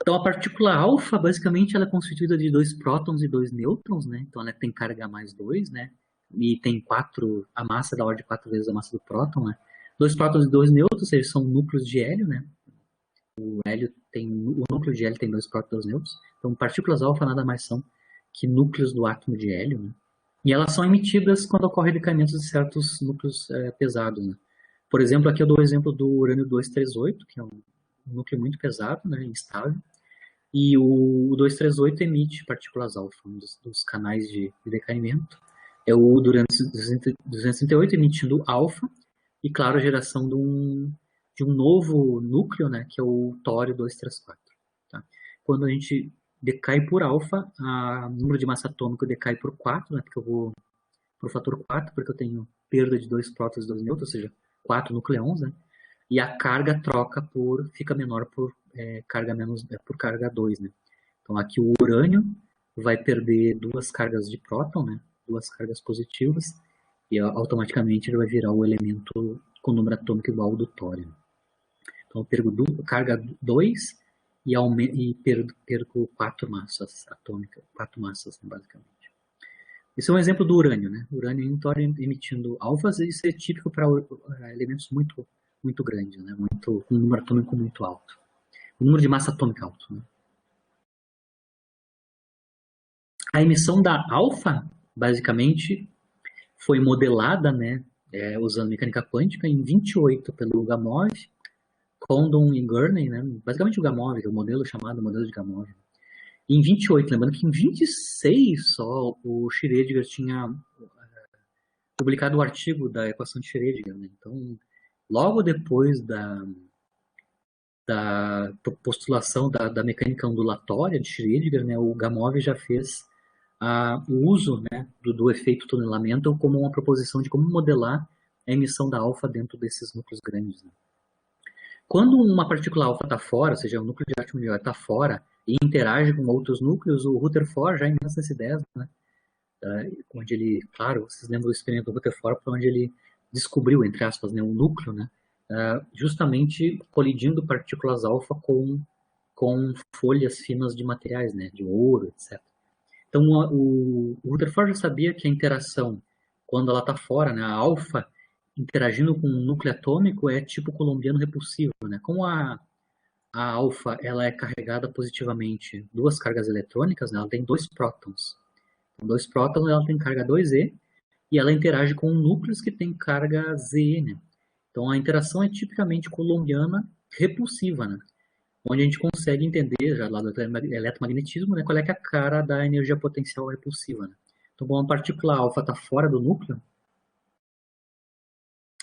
Então a partícula alfa, basicamente, ela é constituída de 2 prótons e 2 nêutrons, né? Então ela tem carga mais 2, né? E tem a massa da ordem de 4 vezes a massa do próton, né? 2 prótons e 2 nêutrons, ou seja, são núcleos de hélio, né? O núcleo de hélio tem 2 prótons e 2 nêutrons. Então partículas alfa nada mais são que núcleos do átomo de hélio, né? E elas são emitidas quando ocorre decaimento de certos núcleos pesados, né? Por exemplo, aqui eu dou o exemplo do urânio 238, que é um núcleo muito pesado, né, instável, e o 238 emite partículas alfa, um dos canais de decaimento. É o urânio 238 emitindo alfa, e claro, a geração de um novo núcleo, né, que é o tório 234. Tá? Quando a gente decai por alfa, o número de massa atômica decai por 4, né, porque eu vou por fator 4, porque eu tenho perda de 2 prótons e 2 nêutrons, ou seja, 4 nucleons, né? E a carga fica menor por carga menos, por carga 2, né? Então aqui o urânio vai perder 2 cargas de próton, né? 2 cargas positivas, e automaticamente ele vai virar o elemento com número atômico igual ao do tório. Então eu perco carga 2 e perco 4 massas atômicas, 4 massas, né, basicamente. Esse é um exemplo do urânio, né? O urânio e o tório emitindo alfas, isso é típico para elementos muito, muito grandes, né? Com um número atômico muito alto. Um número de massa atômica alto, né? A emissão da alfa, basicamente, foi modelada, né, usando mecânica quântica em 28 pelo Gamow, Condon e Gurney, né? Basicamente o Gamow, que é o modelo chamado modelo de Gamow. Em 28, lembrando que em 26 só o Schrödinger tinha publicado o artigo da equação de Schrödinger, né? Então, logo depois da postulação da mecânica ondulatória de Schrödinger, né, o Gamow já fez o uso, né, do efeito tunelamento como uma proposição de como modelar a emissão da alfa dentro desses núcleos grandes, né? Quando uma partícula alfa está fora, ou seja, o núcleo de átomo de está fora e interage com outros núcleos, o Rutherford, já em 1910, né, onde ele, claro, vocês lembram do experimento do Rutherford, onde ele descobriu, entre aspas, né, um núcleo, né, justamente colidindo partículas alfa com folhas finas de materiais, né, de ouro, etc. Então, o Rutherford já sabia que a interação, quando ela está fora, né, a alfa interagindo com um núcleo atômico é tipo colombiano repulsivo, né? Como a alfa ela é carregada positivamente, 2 cargas eletrônicas, né, ela tem 2 prótons. Com 2 prótons ela tem carga 2e e ela interage com núcleos que tem carga Ze, né? Então a interação é tipicamente colombiana repulsiva, né? Onde a gente consegue entender, já lá do eletromagnetismo, né, qual é que é a cara da energia potencial repulsiva, né? Então, quando uma partícula alfa está fora do núcleo,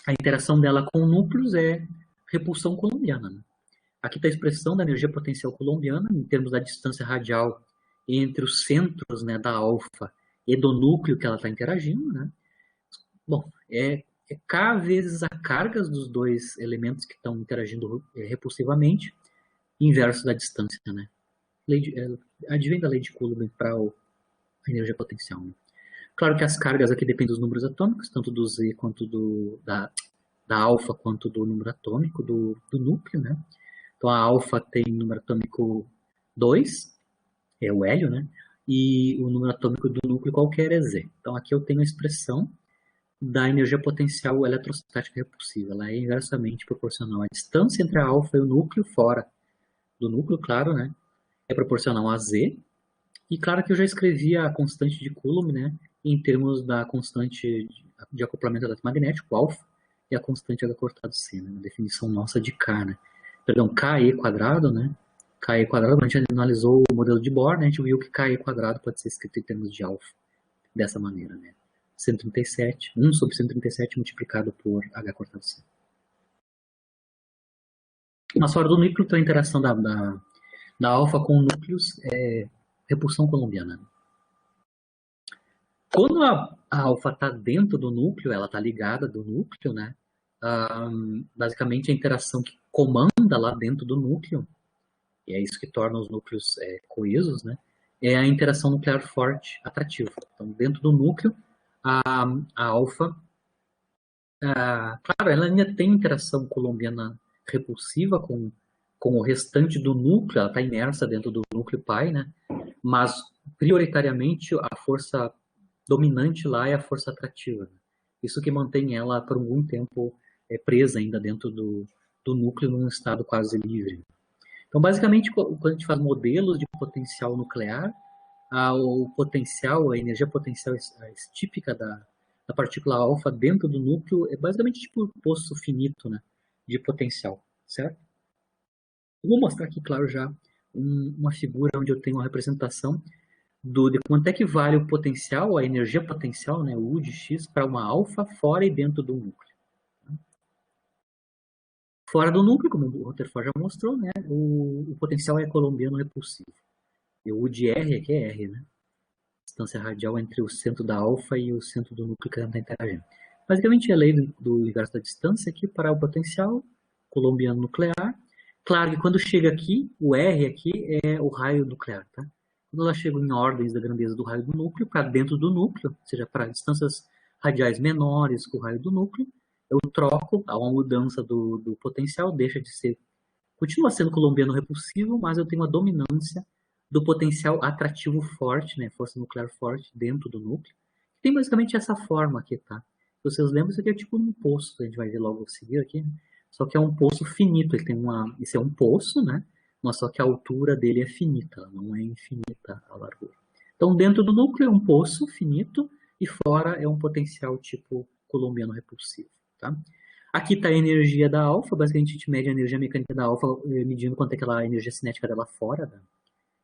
a interação dela com núcleos é repulsão colombiana, né? Aqui está a expressão da energia potencial colombiana, em termos da distância radial entre os centros, né, da alfa e do núcleo que ela está interagindo, né? Bom, é K vezes a carga dos dois elementos que estão interagindo repulsivamente, inverso da distância, né? Advém da lei de Coulomb para a energia potencial, né? Claro que as cargas aqui dependem dos números atômicos, tanto do Z quanto da alfa, quanto do número atômico do núcleo, né? Então a alfa tem número atômico 2, é o hélio, né? E o número atômico do núcleo qualquer é Z. Então aqui eu tenho a expressão da energia potencial eletrostática repulsiva. Ela é inversamente proporcional à distância entre a alfa e o núcleo, fora do núcleo, claro, né? É proporcional a Z. E claro que eu já escrevi a constante de Coulomb, né? Em termos da constante de acoplamento eletromagnético, alfa, e a constante H cortado C, né? A definição nossa de K, né? Perdão, KE quadrado, né? KE quadrado, a gente analisou o modelo de Bohr, né? A gente viu que KE quadrado pode ser escrito em termos de alfa, dessa maneira, né? 137, 1 sobre 137 multiplicado por H cortado C. Na fora do núcleo, então, a interação da alfa com núcleos é repulsão colombiana. Quando a alfa está dentro do núcleo, ela está ligada do núcleo, né? Basicamente a interação que comanda lá dentro do núcleo, e é isso que torna os núcleos coesos, né? É a interação nuclear forte atrativa. Então, dentro do núcleo, a alfa, claro, ela ainda tem interação colombiana repulsiva com o restante do núcleo, ela está imersa dentro do núcleo pai, né? Mas, prioritariamente, a força dominante lá é a força atrativa, né? Isso que mantém ela, por algum tempo, presa ainda dentro do núcleo num estado quase livre. Então, basicamente, quando a gente faz modelos de potencial nuclear, o potencial, a energia potencial estípica da partícula alfa dentro do núcleo é basicamente tipo um poço finito, né, de potencial, certo? Eu vou mostrar aqui, claro, já uma figura onde eu tenho uma representação de quanto é que vale o potencial, a energia potencial, né, o U de X, para uma alfa fora e dentro do núcleo. Fora do núcleo, como o Rutherford já mostrou, né, o potencial é colombiano repulsivo. E o U de R aqui é R, né? Distância radial entre o centro da alfa e o centro do núcleo que está interagindo. Basicamente, é a lei do universo da distância aqui para o potencial colombiano nuclear. Claro que quando chega aqui, o R aqui é o raio nuclear, tá? Quando ela chega em ordens da grandeza do raio do núcleo, para dentro do núcleo, ou seja, para distâncias radiais menores que o raio do núcleo, eu troco, há uma mudança do potencial, deixa de ser, continua sendo colombiano repulsivo, mas eu tenho uma dominância do potencial atrativo forte, né, força nuclear forte dentro do núcleo. Tem basicamente essa forma aqui, tá? Se vocês lembram, isso aqui é tipo um poço, a gente vai ver logo a seguir aqui, né? Só que é um poço finito, ele tem isso é um poço, né? Mas só que a altura dele é finita, ela não é infinita a largura. Então, dentro do núcleo é um poço finito e fora é um potencial tipo colombiano repulsivo, tá? Aqui está a energia da alfa, basicamente a gente mede a energia mecânica da alfa medindo quanto é aquela energia cinética dela fora,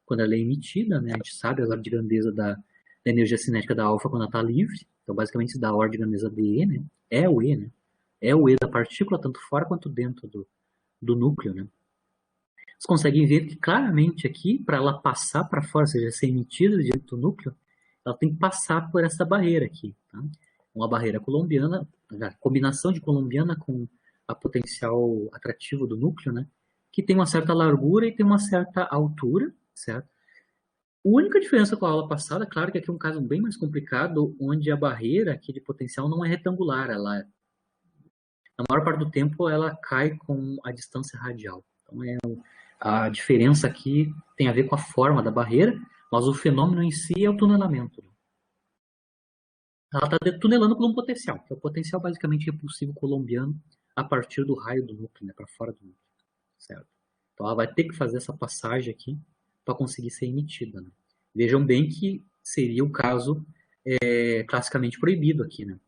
quando ela é emitida, né? A gente sabe a ordem de grandeza da energia cinética da alfa quando ela está livre, então basicamente isso dá a ordem de grandeza de E, né? É o E, né? É o E da partícula, tanto fora quanto dentro do núcleo, né? Vocês conseguem ver que claramente aqui, para ela passar para fora, ou seja, ser emitida dentro do núcleo, ela tem que passar por essa barreira aqui, tá? Uma barreira colombiana, a combinação de colombiana com a potencial atrativo do núcleo, né? Que tem uma certa largura e tem uma certa altura, certo? A única diferença com a aula passada, claro que aqui é um caso bem mais complicado, onde a barreira aqui de potencial não é retangular, ela, na maior parte do tempo ela cai com a distância radial. Então a diferença aqui tem a ver com a forma da barreira, mas o fenômeno em si é o tunelamento. Ela está tunelando por um potencial, que é o potencial basicamente repulsivo colombiano a partir do raio do núcleo, né, para fora do núcleo, certo? Então ela vai ter que fazer essa passagem aqui para conseguir ser emitida, né? Vejam bem que seria o caso classicamente proibido aqui, né?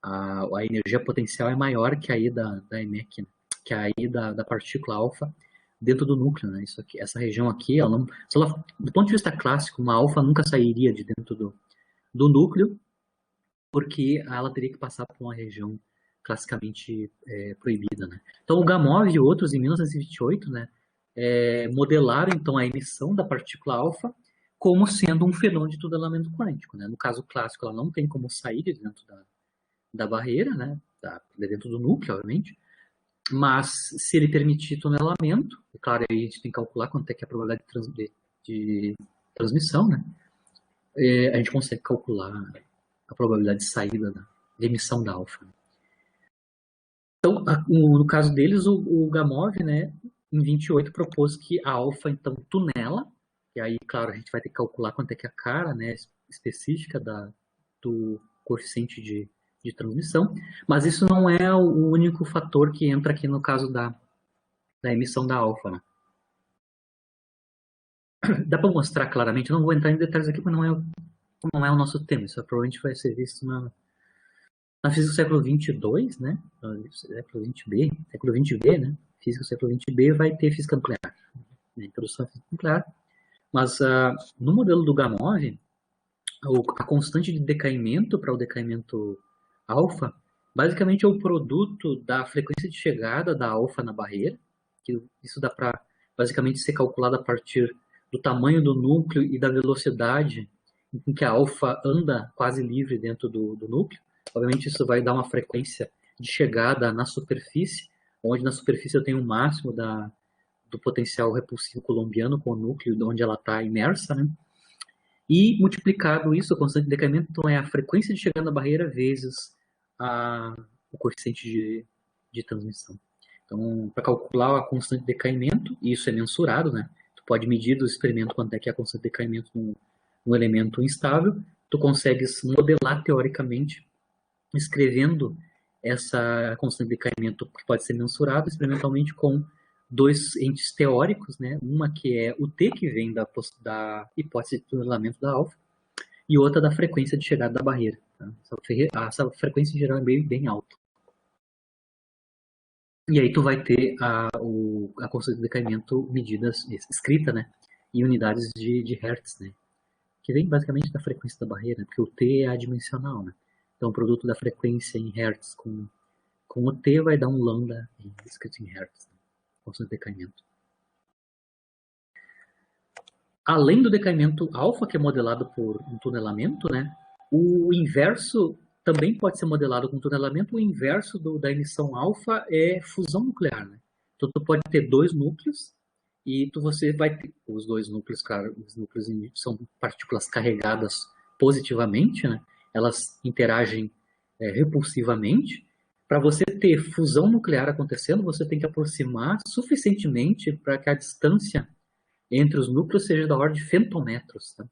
A energia potencial é maior que a I da EMEC, né? Que a I da partícula alfa dentro do núcleo, né? Isso aqui, essa região aqui, ela não, se ela, do ponto de vista clássico, uma alfa nunca sairia de dentro do núcleo, porque ela teria que passar por uma região classicamente proibida, né? Então o Gamow e outros em 1928, né, modelaram então a emissão da partícula alfa como sendo um fenômeno de tunelamento quântico, né? No caso clássico, ela não tem como sair de dentro da barreira, né? De dentro do núcleo, obviamente. Mas se ele permitir tunelamento, é claro, aí a gente tem que calcular quanto é que é a probabilidade de transmissão, né? A gente consegue calcular a probabilidade de saída de emissão da alfa. Então, no caso deles, o Gamow, né, em 28 propôs que a alfa então tunela, e aí, claro, a gente vai ter que calcular quanto é que é a cara, né, específica do coeficiente de transmissão, mas isso não é o único fator que entra aqui no caso da emissão da alfa, né? Dá para mostrar claramente, eu não vou entrar em detalhes aqui, porque não é o nosso tema, isso provavelmente vai ser visto na física do século 22, né? Século 20B, século 20B, né? Física do século 20B vai ter física nuclear, né? Introdução à física nuclear. Mas no modelo do Gamow, a constante de decaimento para o decaimento alfa, basicamente é o produto da frequência de chegada da alfa na barreira, que isso dá para basicamente ser calculado a partir do tamanho do núcleo e da velocidade em que a alfa anda quase livre dentro do núcleo. Obviamente isso vai dar uma frequência de chegada na superfície, onde na superfície eu tenho o máximo do potencial repulsivo colombiano com o núcleo onde ela está imersa, né? E multiplicado isso, a constante de decaimento, então é a frequência de chegada na barreira vezes o coeficiente de transmissão. Então, para calcular a constante de decaimento, e isso é mensurado, né? Tu pode medir do experimento quanto é que é a constante de decaimento no elemento instável, tu consegues modelar teoricamente, escrevendo essa constante de decaimento que pode ser mensurado experimentalmente com dois entes teóricos, né? Uma que é o T, que vem da hipótese de tunelamento da alfa, e outra da frequência de chegada da barreira. Tá? Essa frequência em geral é bem alta. E aí tu vai ter a constante de decaimento medidas, escrita, né? Em unidades de Hertz, né? Que vem basicamente da frequência da barreira, né? Porque o T é adimensional, né? Então o produto da frequência em Hertz com o T vai dar um lambda escrito em Hertz, né? Constante de decaimento. Além do decaimento alfa, que é modelado por um tunelamento, né? O inverso também pode ser modelado com tunelamento. O inverso da emissão alfa é fusão nuclear, né? Então, tu pode ter dois núcleos e você vai ter os dois núcleos, claro, os núcleos são partículas carregadas positivamente, né? Elas interagem repulsivamente. Para você ter fusão nuclear acontecendo, você tem que aproximar suficientemente para que a distância entre os núcleos seja da ordem de femtometros. Tá?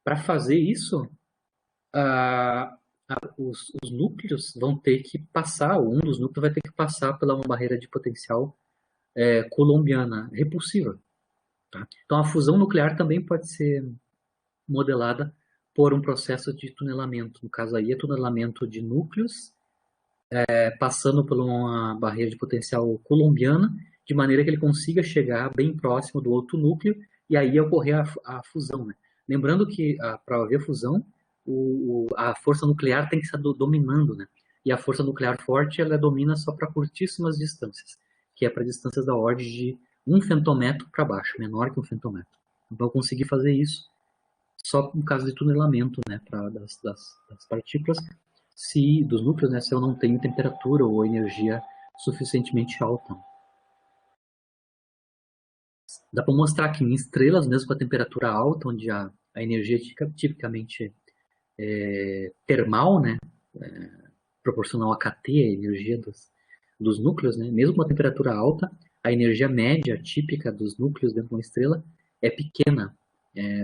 Para fazer isso, os núcleos vão ter que passar, um dos núcleos vai ter que passar pela uma barreira de potencial coulombiana repulsiva. Tá? Então a fusão nuclear também pode ser modelada por um processo de tunelamento. No caso aí é tunelamento de núcleos passando por uma barreira de potencial coulombiana, de maneira que ele consiga chegar bem próximo do outro núcleo e aí ocorrer a fusão. Né? Lembrando que para haver fusão, a força nuclear tem que estar dominando, né? E a força nuclear forte ela domina só para curtíssimas distâncias, que é para distâncias da ordem de 1 femtometro para baixo, menor que 1 femtometro. Então eu consegui fazer isso só no caso de tunelamento, né, das partículas, dos núcleos, né, se eu não tenho temperatura ou energia suficientemente alta. Dá para mostrar que em estrelas, mesmo com a temperatura alta, onde a energia é tipicamente termal, né, proporcional a kT, a energia dos núcleos, né, mesmo com a temperatura alta, a energia média típica dos núcleos dentro de uma estrela é pequena,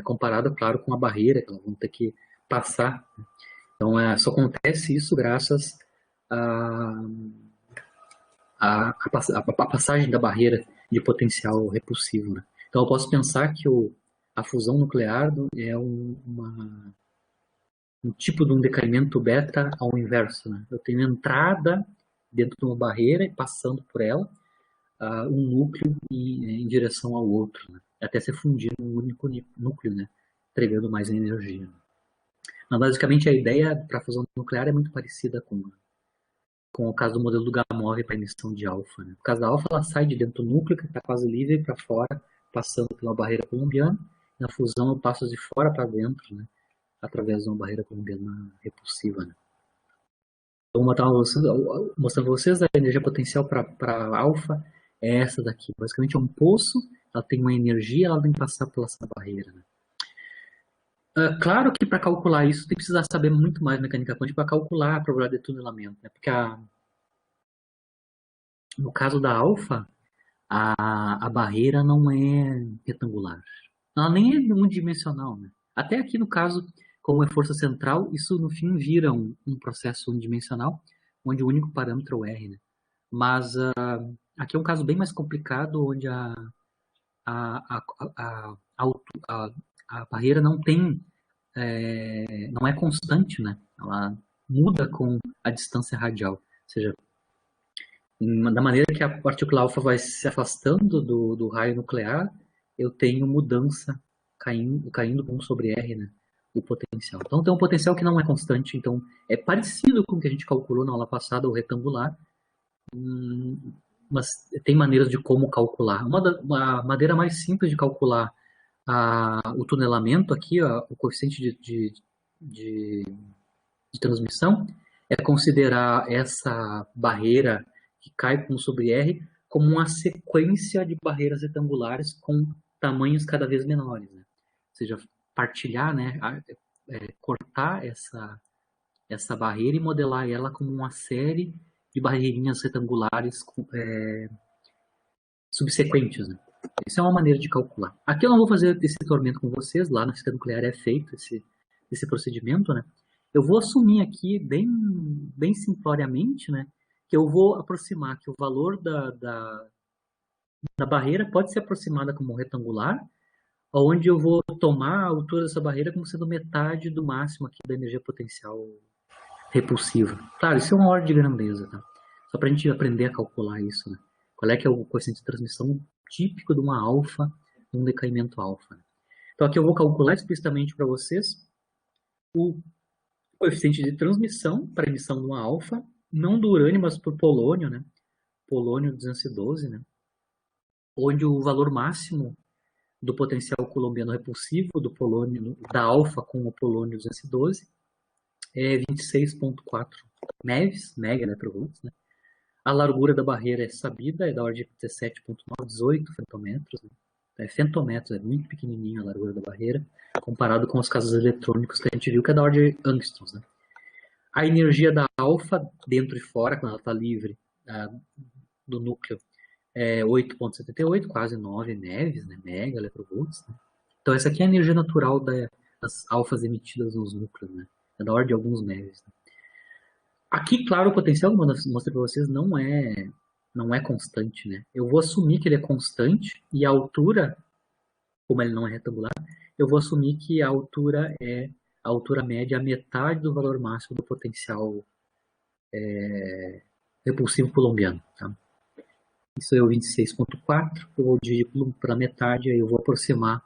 comparada, claro, com a barreira que elas vão ter que passar. Então, só acontece isso graças à passagem da barreira de potencial repulsivo. Né? Então, eu posso pensar que a fusão nuclear é um tipo de um decaimento beta ao inverso. Né? Eu tenho entrada dentro de uma barreira e passando por ela um núcleo em direção ao outro, né? Até se fundir num único núcleo, né? Entregando mais energia. Mas, basicamente, a ideia para a fusão nuclear é muito parecida com o caso do modelo do Gamow para emissão de alfa. Né? No caso da alfa, ela sai de dentro do núcleo, que está quase livre, para fora, passando pela barreira coulombiana. Na fusão, eu passo de fora para dentro, né? Através de uma barreira coulombiana repulsiva. Né? Então, mostrando para vocês a energia potencial para alfa é essa daqui. Basicamente, é um poço, ela tem uma energia, ela tem que passar pela essa barreira. Né? Claro que para calcular isso, tem que precisar saber muito mais mecânica quântica para calcular a probabilidade de tunelamento. Né? Porque no caso da alfa, a barreira não é retangular. Ela nem é unidimensional. Né? Até aqui no caso, como é força central, isso no fim vira um processo unidimensional, onde o único parâmetro é o R. Né? Mas aqui é um caso bem mais complicado, onde a barreira não é constante, né? Ela muda com a distância radial. Ou seja, da maneira que a partícula alfa vai se afastando do raio nuclear, eu tenho mudança caindo 1 sobre R, né? O potencial. Então tem um potencial que não é constante, então é parecido com o que a gente calculou na aula passada, o retangular, mas tem maneiras de como calcular. Uma maneira mais simples de calcular o tunelamento aqui, o coeficiente de transmissão, é considerar essa barreira que cai com sobre R como uma sequência de barreiras retangulares com tamanhos cada vez menores. Né? Ou seja, partilhar, né, cortar essa barreira e modelar ela como uma série de barreirinhas retangulares subsequentes. Né? Isso é uma maneira de calcular. Aqui eu não vou fazer esse tormento com vocês, lá na física nuclear é feito esse procedimento, né? Eu vou assumir aqui, bem simploriamente, né, que eu vou aproximar que o valor da barreira pode ser aproximada como retangular, onde eu vou tomar a altura dessa barreira como sendo metade do máximo aqui da energia potencial repulsiva. Claro, isso é uma ordem de grandeza, tá? Só para a gente aprender a calcular isso, né? Qual é que é o coeficiente de transmissão típico de uma alfa, de um decaimento alfa. Né? Então aqui eu vou calcular explicitamente para vocês o coeficiente de transmissão para emissão de uma alfa, não do urânio, mas por polônio, né? Polônio 212, né? Onde o valor máximo do potencial colombiano repulsivo do polônio, da alfa com o polônio 212 é 26,4 MeVs, mega eletrovolts, né? A largura da barreira é sabida, é da ordem de 17,9, 18 femtometros, né? É femtometros, é muito pequenininho a largura da barreira, comparado com os casos eletrônicos que a gente viu, que é da ordem de angstroms, né? A energia da alfa, dentro e fora, quando ela está livre do núcleo, é 8,78, quase 9 MeVs, né? Mega eletrovolts, né? Então essa aqui é a energia natural das alfas emitidas nos núcleos, né? É da ordem de alguns MeVs. Né? Aqui, claro, o potencial que eu mostrei para vocês não é constante, né? Eu vou assumir que ele é constante e a altura, como ele não é retangular, eu vou assumir que a altura é a altura média, a metade do valor máximo do potencial repulsivo colombiano. Tá? Isso é o 26,4, eu vou dividir pela metade, aí eu vou aproximar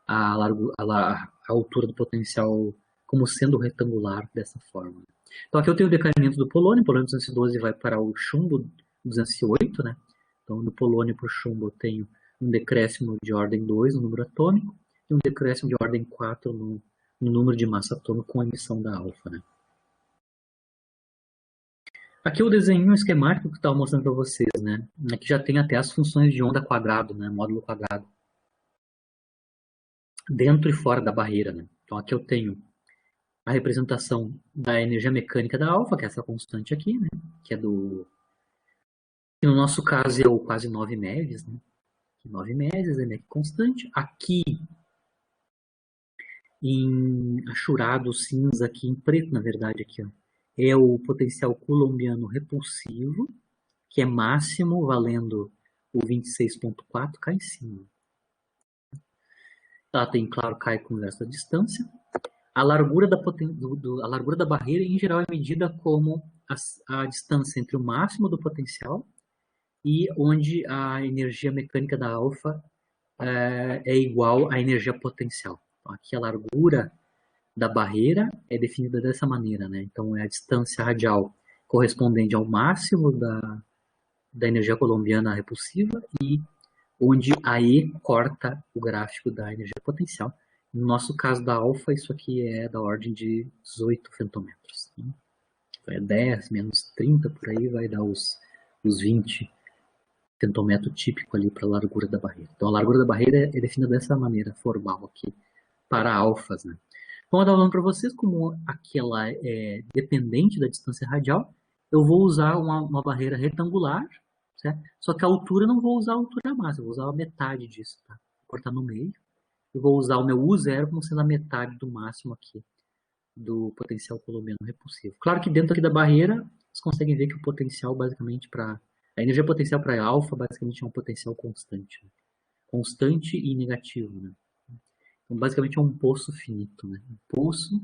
a altura do potencial como sendo retangular dessa forma. Então aqui eu tenho o decaimento do polônio 212 vai para o chumbo 208, né? Então do polônio para o chumbo eu tenho um decréscimo de ordem 2 no número atômico e um decréscimo de ordem 4 no número de massa atômica com a emissão da alfa, né? Aqui eu desenhei um esquemático que eu estava mostrando para vocês, né? Aqui já tem até as funções de onda quadrado, né? Módulo quadrado. Dentro e fora da barreira, né? Então aqui eu tenho a representação da energia mecânica da alfa, que é essa constante aqui, né? Que é do... Que no nosso caso é o quase 9 MeVs, né? 9 MeVs é constante. Aqui em achurado cinza, aqui em preto, na verdade, aqui, ó, é o potencial coulombiano repulsivo, que é máximo, valendo o 26,4, cá em cima. Ela tem, claro, cai com o inverso da distância. A largura a largura da barreira, em geral, é medida como a distância entre o máximo do potencial e onde a energia mecânica da alfa é igual à energia potencial. Então, aqui a largura da barreira é definida dessa maneira, né? Então é a distância radial correspondente ao máximo da energia coulombiana repulsiva e onde a E corta o gráfico da energia potencial. No nosso caso da alfa, isso aqui é da ordem de 18 femtometros. Né? Então é 10 menos 30, por aí vai dar os 20 femtometro típico ali para a largura da barreira. Então a largura da barreira é definida dessa maneira formal aqui para alfas, né? Como eu estava falando para vocês, como aqui ela é dependente da distância radial, eu vou usar uma barreira retangular, certo? Só que a altura eu não vou usar a altura máxima, eu vou usar a metade disso, tá? Vou cortar no meio. Eu vou usar o meu U0 como sendo a metade do máximo aqui do potencial coulombiano repulsivo. Claro que dentro aqui da barreira, vocês conseguem ver que o potencial basicamente para... A energia potencial para alfa basicamente é um potencial constante. Né? Constante e negativo, né? Então, basicamente é um poço finito, né? Um poço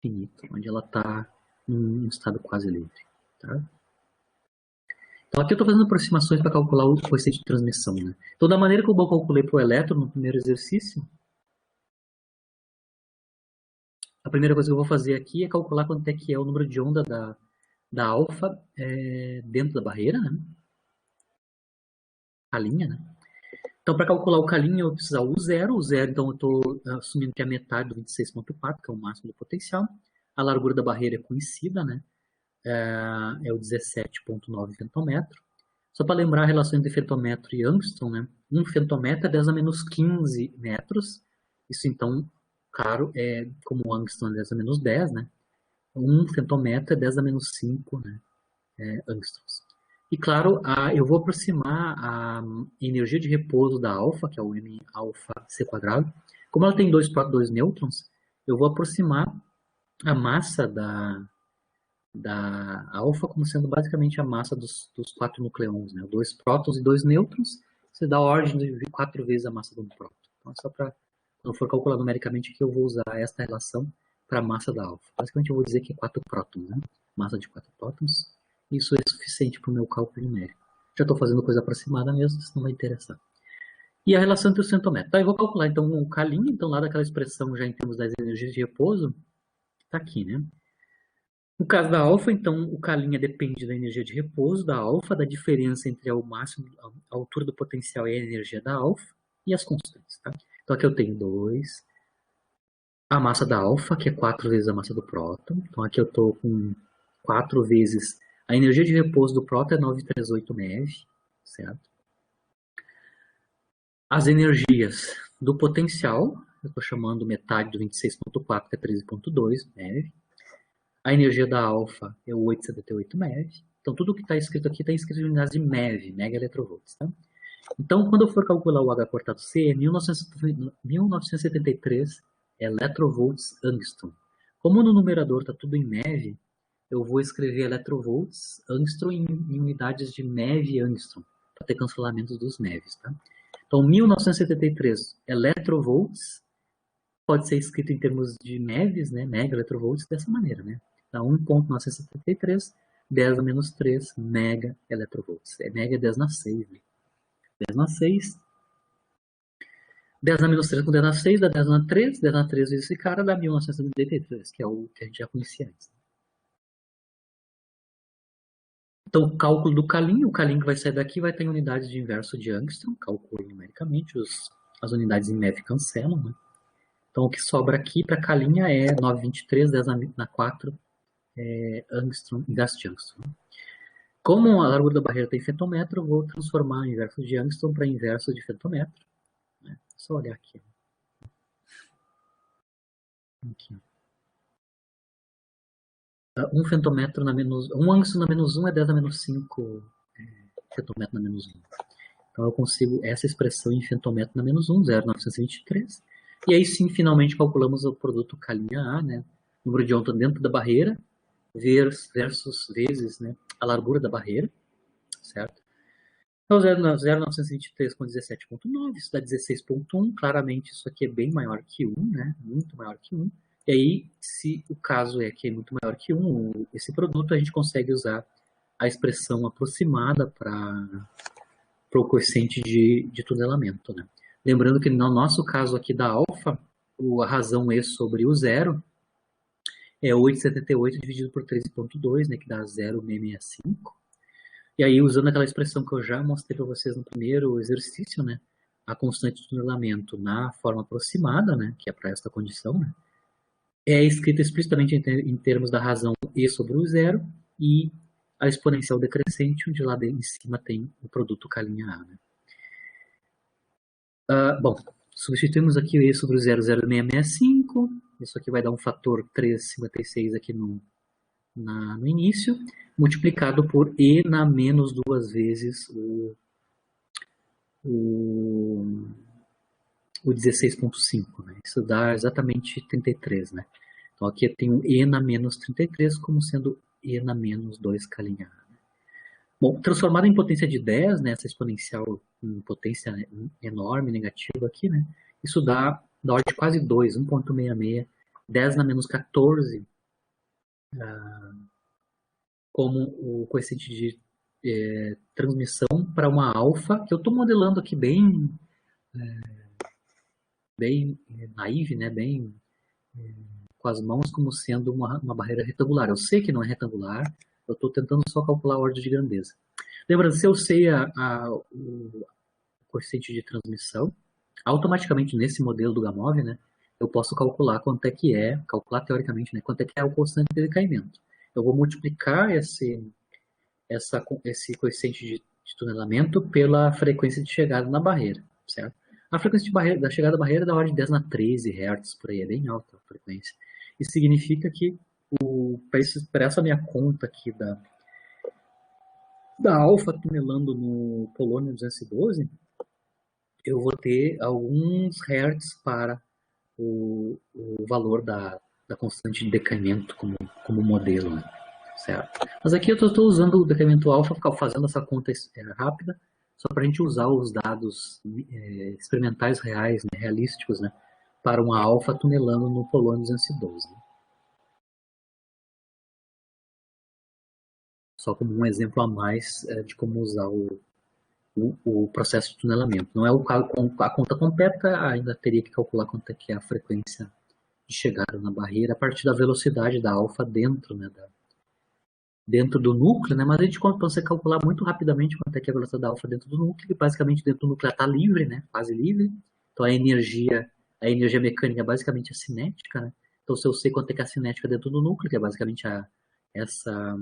finito, onde ela está em um estado quase livre. Tá? Então aqui eu estou fazendo aproximações para calcular o coeficiente de transmissão. Né? Então da maneira que eu calculei para o elétron no primeiro exercício, a primeira coisa que eu vou fazer aqui é calcular quanto é que é o número de onda da alfa dentro da barreira, né? A linha, né? Então, para calcular o K' eu vou precisar o zero. O zero, então, eu estou assumindo que é a metade do 26,4, que é o máximo do potencial. A largura da barreira é conhecida, né? É o 17,9 femtometro. Só para lembrar a relação entre femtometro e angstrom, né? Um femtometro é 10 a menos 15 metros. Isso, então, claro, é como o angstrom é 10 a menos 10, né? Um femtometro é 10 a menos 5, né? Angstroms. E claro, eu vou aproximar a energia de repouso da alfa, que é o m alfa c quadrado. Como ela tem dois prótons e dois nêutrons, eu vou aproximar a massa da alfa como sendo basicamente a massa dos quatro nucleons, né? Dois prótons e dois nêutrons, você dá a ordem de 4 vezes a massa do próton. Então, só para, quando for calcular numericamente, que eu vou usar esta relação para a massa da alfa. Basicamente, eu vou dizer que é 4 prótons, né? Massa de 4 prótons. Isso é suficiente para o meu cálculo numérico. Já estou fazendo coisa aproximada mesmo, isso não vai interessar. E a relação entre o centômetro. Tá, eu vou calcular então o K', então lá daquela expressão já em termos das energias de repouso, está aqui, né? No caso da alfa, então, o K' depende da energia de repouso da alfa, da diferença entre o máximo, a altura do potencial e a energia da alfa, e as constantes, tá? Então aqui eu tenho 2, a massa da alfa, que é 4 vezes a massa do próton. Então aqui eu estou com 4 vezes a energia de repouso do próton é 938 MeV, certo? As energias do potencial, eu estou chamando metade do 26.4, que é 13.2 MeV. A energia da alfa é o 878 MeV. Então tudo que está escrito aqui está escrito em unidades de MeV, mega eletrovvolts, tá? Então quando eu for calcular o H cortado C, é 1973 eletrovvolts angstrom. Como no numerador está tudo em MeV, eu vou escrever eletrovvolts angstrom em unidades de MeV angstrom, para ter cancelamentos dos MeVs, tá? Então 1973 eletrovvolts pode ser escrito em termos de MeVs, né, mega eletrovvolts, dessa maneira, né? Então 1.973, 10 a menos 3 mega eletrovvolts. É mega 10 na 6, né? 10 na 6. 10 na menos 3 com 10 na 6 dá 10 na 3. 10 na 3 vezes esse cara dá 1973, que é o que a gente já conhecia antes. Então, o cálculo do K', o K' que vai sair daqui vai ter unidades de inverso de angstrom, calcule numericamente, as unidades em MeV cancelam, né? Então, o que sobra aqui para K' é 923, 10 na 4, angstrom, inverso de angstrom. Como a largura da barreira tem fentometro, eu vou transformar inverso de angstrom para inverso de fentometro. Né? É só olhar aqui. Aqui. Um fentometro na menos... Um angstrom na menos 1 é 10 na menos 5 fentometro na menos 1. Então eu consigo essa expressão em fentometro na menos 1, 0,923. E aí sim, finalmente calculamos o produto K', né? Número de ônton dentro da barreira, versus vezes, né, a largura da barreira, certo? Então 0,923 com 17.9, isso dá 16.1, claramente isso aqui é bem maior que 1, né? Muito maior que 1. E aí, se o caso é que é muito maior que 1, esse produto, a gente consegue usar a expressão aproximada para o coeficiente de tunelamento, né? Lembrando que no nosso caso aqui da alfa, a razão E sobre o zero é 8,78 dividido por 13,2, né, que dá 0,665. E aí, usando aquela expressão que eu já mostrei para vocês no primeiro exercício, né, a constante de tunelamento na forma aproximada, né, que é para esta condição, né, é escrita explicitamente em termos da razão E sobre o zero e a exponencial decrescente, onde lá em cima tem o produto K', né. Bom, substituímos aqui o E sobre o 0,0665. Isso aqui vai dar um fator 3,56 aqui no início, multiplicado por E na menos 2 vezes o 16,5. Né? Isso dá exatamente 33. Né? Então aqui eu tenho E na menos 33 como sendo E na menos 2K'. Né? Bom, transformada em potência de 10, né, essa exponencial em potência enorme, negativa aqui, né, isso dá da ordem de quase 2, 1,66, 10 na menos 14, como o coeficiente de transmissão para uma alfa, que eu estou modelando aqui bem naive, né, bem com as mãos como sendo uma barreira retangular. Eu sei que não é retangular, eu estou tentando só calcular a ordem de grandeza. Lembrando, se eu sei o coeficiente de transmissão, automaticamente nesse modelo do Gamow, né, eu posso calcular quanto é que calcular teoricamente, né, quanto é que é o constante de decaimento. Eu vou multiplicar esse coeficiente de tunelamento pela frequência de chegada na barreira, certo? A frequência da chegada à barreira é da ordem de 10 na 13 Hz, por aí, é bem alta a frequência. Isso significa que, para essa minha conta aqui da alfa tunelando no polônio 212, eu vou ter alguns hertz para o valor da constante de decaimento como modelo, né? Certo? Mas aqui eu estou usando o decaimento alfa, fazendo essa conta rápida, só para a gente usar os dados experimentais reais, né, realísticos, né, para uma alfa tunelando no polônio 212. Né? Só como um exemplo a mais de como usar o processo de tunelamento. Não é a conta completa, ainda teria que calcular quanto é que é a frequência de chegada na barreira a partir da velocidade da alfa dentro, né, dentro do núcleo, né, mas a gente consegue calcular muito rapidamente quanto é que é a velocidade da alfa dentro do núcleo, que basicamente dentro do núcleo está livre, né, quase livre, então a energia mecânica basicamente é cinética, né, então se eu sei quanto é que é a cinética dentro do núcleo, que é basicamente essa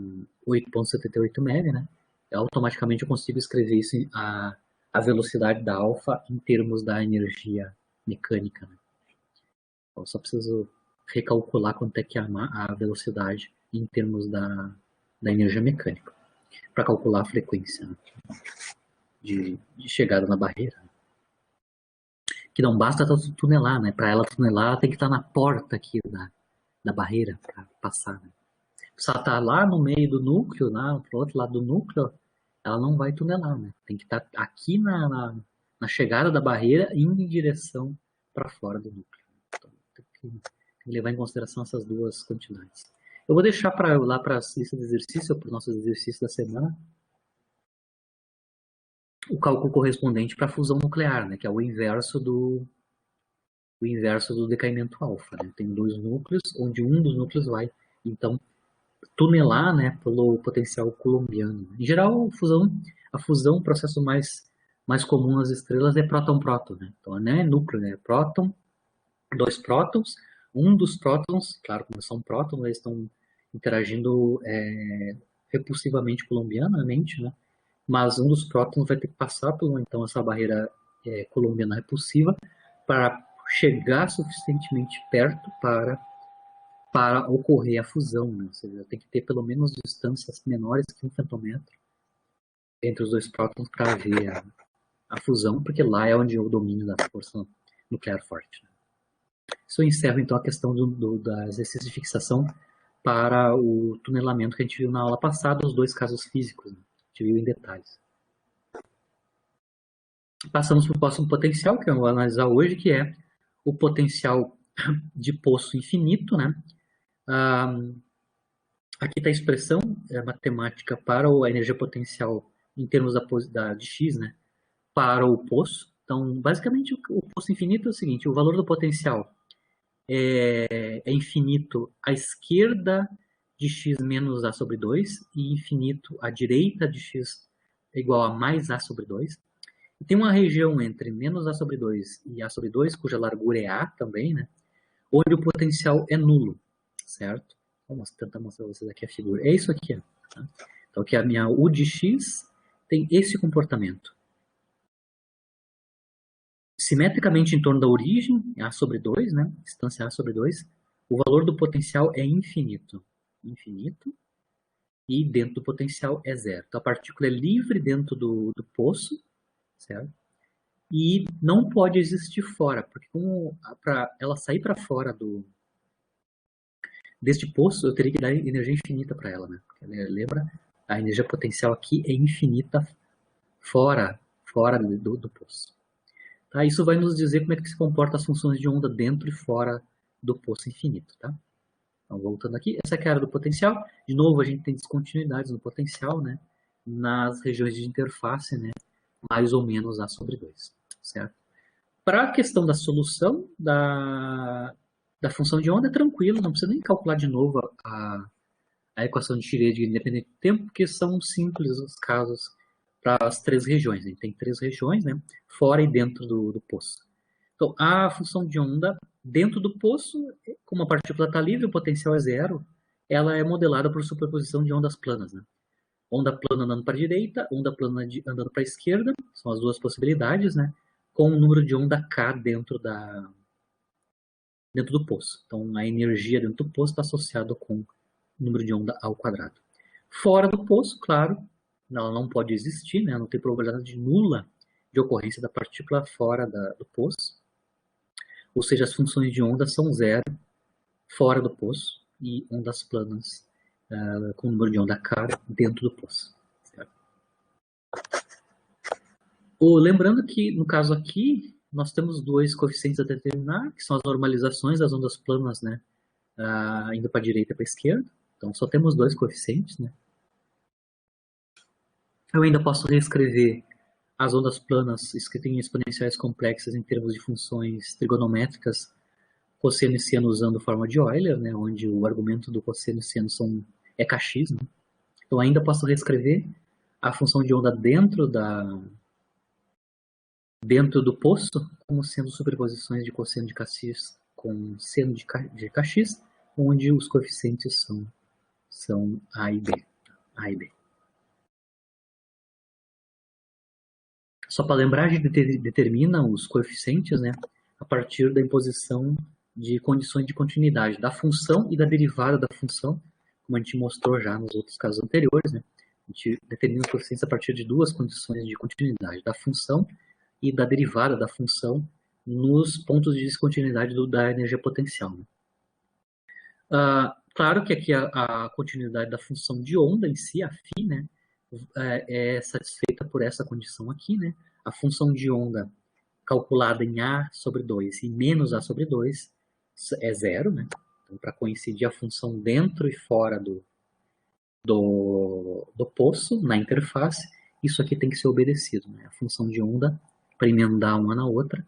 8,78 MeV, né, automaticamente eu consigo escrever isso, a velocidade da alfa em termos da energia mecânica, né. Eu só preciso recalcular quanto é que é a velocidade em termos da energia mecânica, para calcular a frequência, né, de chegada na barreira. Que não basta tunelar, né? Para ela tunelar, ela tem que estar na porta aqui da barreira para passar. Né? Se ela está lá no meio do núcleo, lá pro outro lado do núcleo, ela não vai tunelar, né? Tem que estar aqui na chegada da barreira, indo em direção para fora do núcleo. Então, tem que levar em consideração essas duas quantidades. Eu vou deixar lá para a lista de exercício, para os nossos exercícios da semana, o cálculo correspondente para a fusão nuclear, né? Que é o inverso do decaimento alfa. Né? Tem dois núcleos, onde um dos núcleos vai, então, tunelar, né, pelo potencial coulombiano. Em geral, a fusão, o processo mais comum nas estrelas é próton-próton. Né? Então, não é núcleo, né? É próton, dois prótons. Um dos prótons, claro, como são prótons, eles estão interagindo repulsivamente coulombianamente, né? Mas um dos prótons vai ter que passar por então essa barreira coulombiana repulsiva para chegar suficientemente perto para ocorrer a fusão, né? Ou seja, tem que ter pelo menos distâncias menores que 1 femtometro entre os dois prótons para haver a fusão, porque lá é onde é o domínio da força nuclear forte. Né? Isso eu encerro então a questão das exercícios de fixação para o tunelamento que a gente viu na aula passada, os dois casos físicos, né? A gente viu em detalhes. Passamos para o próximo potencial, que eu vou analisar hoje, que é o potencial de poço infinito, né? Aqui está a expressão matemática para a energia potencial em termos de x, né? Para o poço. Então, basicamente, o poço infinito é o seguinte, o valor do potencial é infinito à esquerda de x menos a sobre 2 e infinito à direita de x é igual a mais a sobre 2. E tem uma região entre menos a sobre 2 e a sobre 2, cuja largura é a também, né? Onde o potencial é nulo, certo? Vou tentar mostrar para vocês aqui a figura. É isso aqui. Tá? Então, aqui a minha U de x tem esse comportamento. Simetricamente em torno da origem, A sobre 2, né? Distância A sobre 2, o valor do potencial é infinito. Infinito. E dentro do potencial é zero. Então, a partícula é livre dentro do poço, certo? E não pode existir fora, porque para ela sair para fora deste poço, eu teria que dar energia infinita para ela, né? Porque, lembra? A energia potencial aqui é infinita fora do poço. Tá? Isso vai nos dizer como é que se comportam as funções de onda dentro e fora do poço infinito. Tá? Então, voltando aqui, essa aqui é a área do potencial. De novo, a gente tem descontinuidades no potencial, né? Nas regiões de interface, né? Mais ou menos A sobre 2. Certo? Para a questão da solução da função de onda, é tranquilo, não precisa nem calcular de novo a equação de Schrödinger independente do tempo, porque são simples os casos para as três regiões. A gente tem três regiões, né? Fora e dentro do poço. Então, a função de onda dentro do poço, como a partícula está livre, o potencial é zero, ela é modelada por superposição de ondas planas. Né? Onda plana andando para a direita, onda plana andando para a esquerda, são as duas possibilidades, né? Com o número de onda K dentro do poço. Então, a energia dentro do poço está associada com o número de onda ao quadrado. Fora do poço, claro, ela não pode existir, né? Não tem probabilidade nula de ocorrência da partícula fora do poço. Ou seja, as funções de onda são zero fora do poço e ondas planas com o número de onda K dentro do poço. Certo? Lembrando que, no caso aqui, nós temos dois coeficientes a determinar, que são as normalizações das ondas planas, né? Indo para a direita e para a esquerda. Então, só temos dois coeficientes, né? Eu ainda posso reescrever as ondas planas escritas em exponenciais complexas em termos de funções trigonométricas, cosseno e seno usando forma de Euler, né? Onde o argumento do cosseno e seno é kx, né? Então, ainda posso reescrever a função de onda dentro do poço, como sendo superposições de cosseno de kx com seno de kx, onde os coeficientes são A e B. A e B. Só para lembrar, a gente determina os coeficientes, né, a partir da imposição de condições de continuidade da função e da derivada da função, como a gente mostrou já nos outros casos anteriores, né? A gente determina os coeficientes a partir de duas condições de continuidade, da função e da derivada da função nos pontos de descontinuidade da energia potencial, né? Claro que aqui a continuidade da função de onda em si, a φ, né, é satisfeita por essa condição aqui, né? A função de onda calculada em A sobre 2 e menos A sobre 2 é zero, né? Então, para coincidir a função dentro e fora do poço, na interface, isso aqui tem que ser obedecido, né? A função de onda, para emendar uma na outra,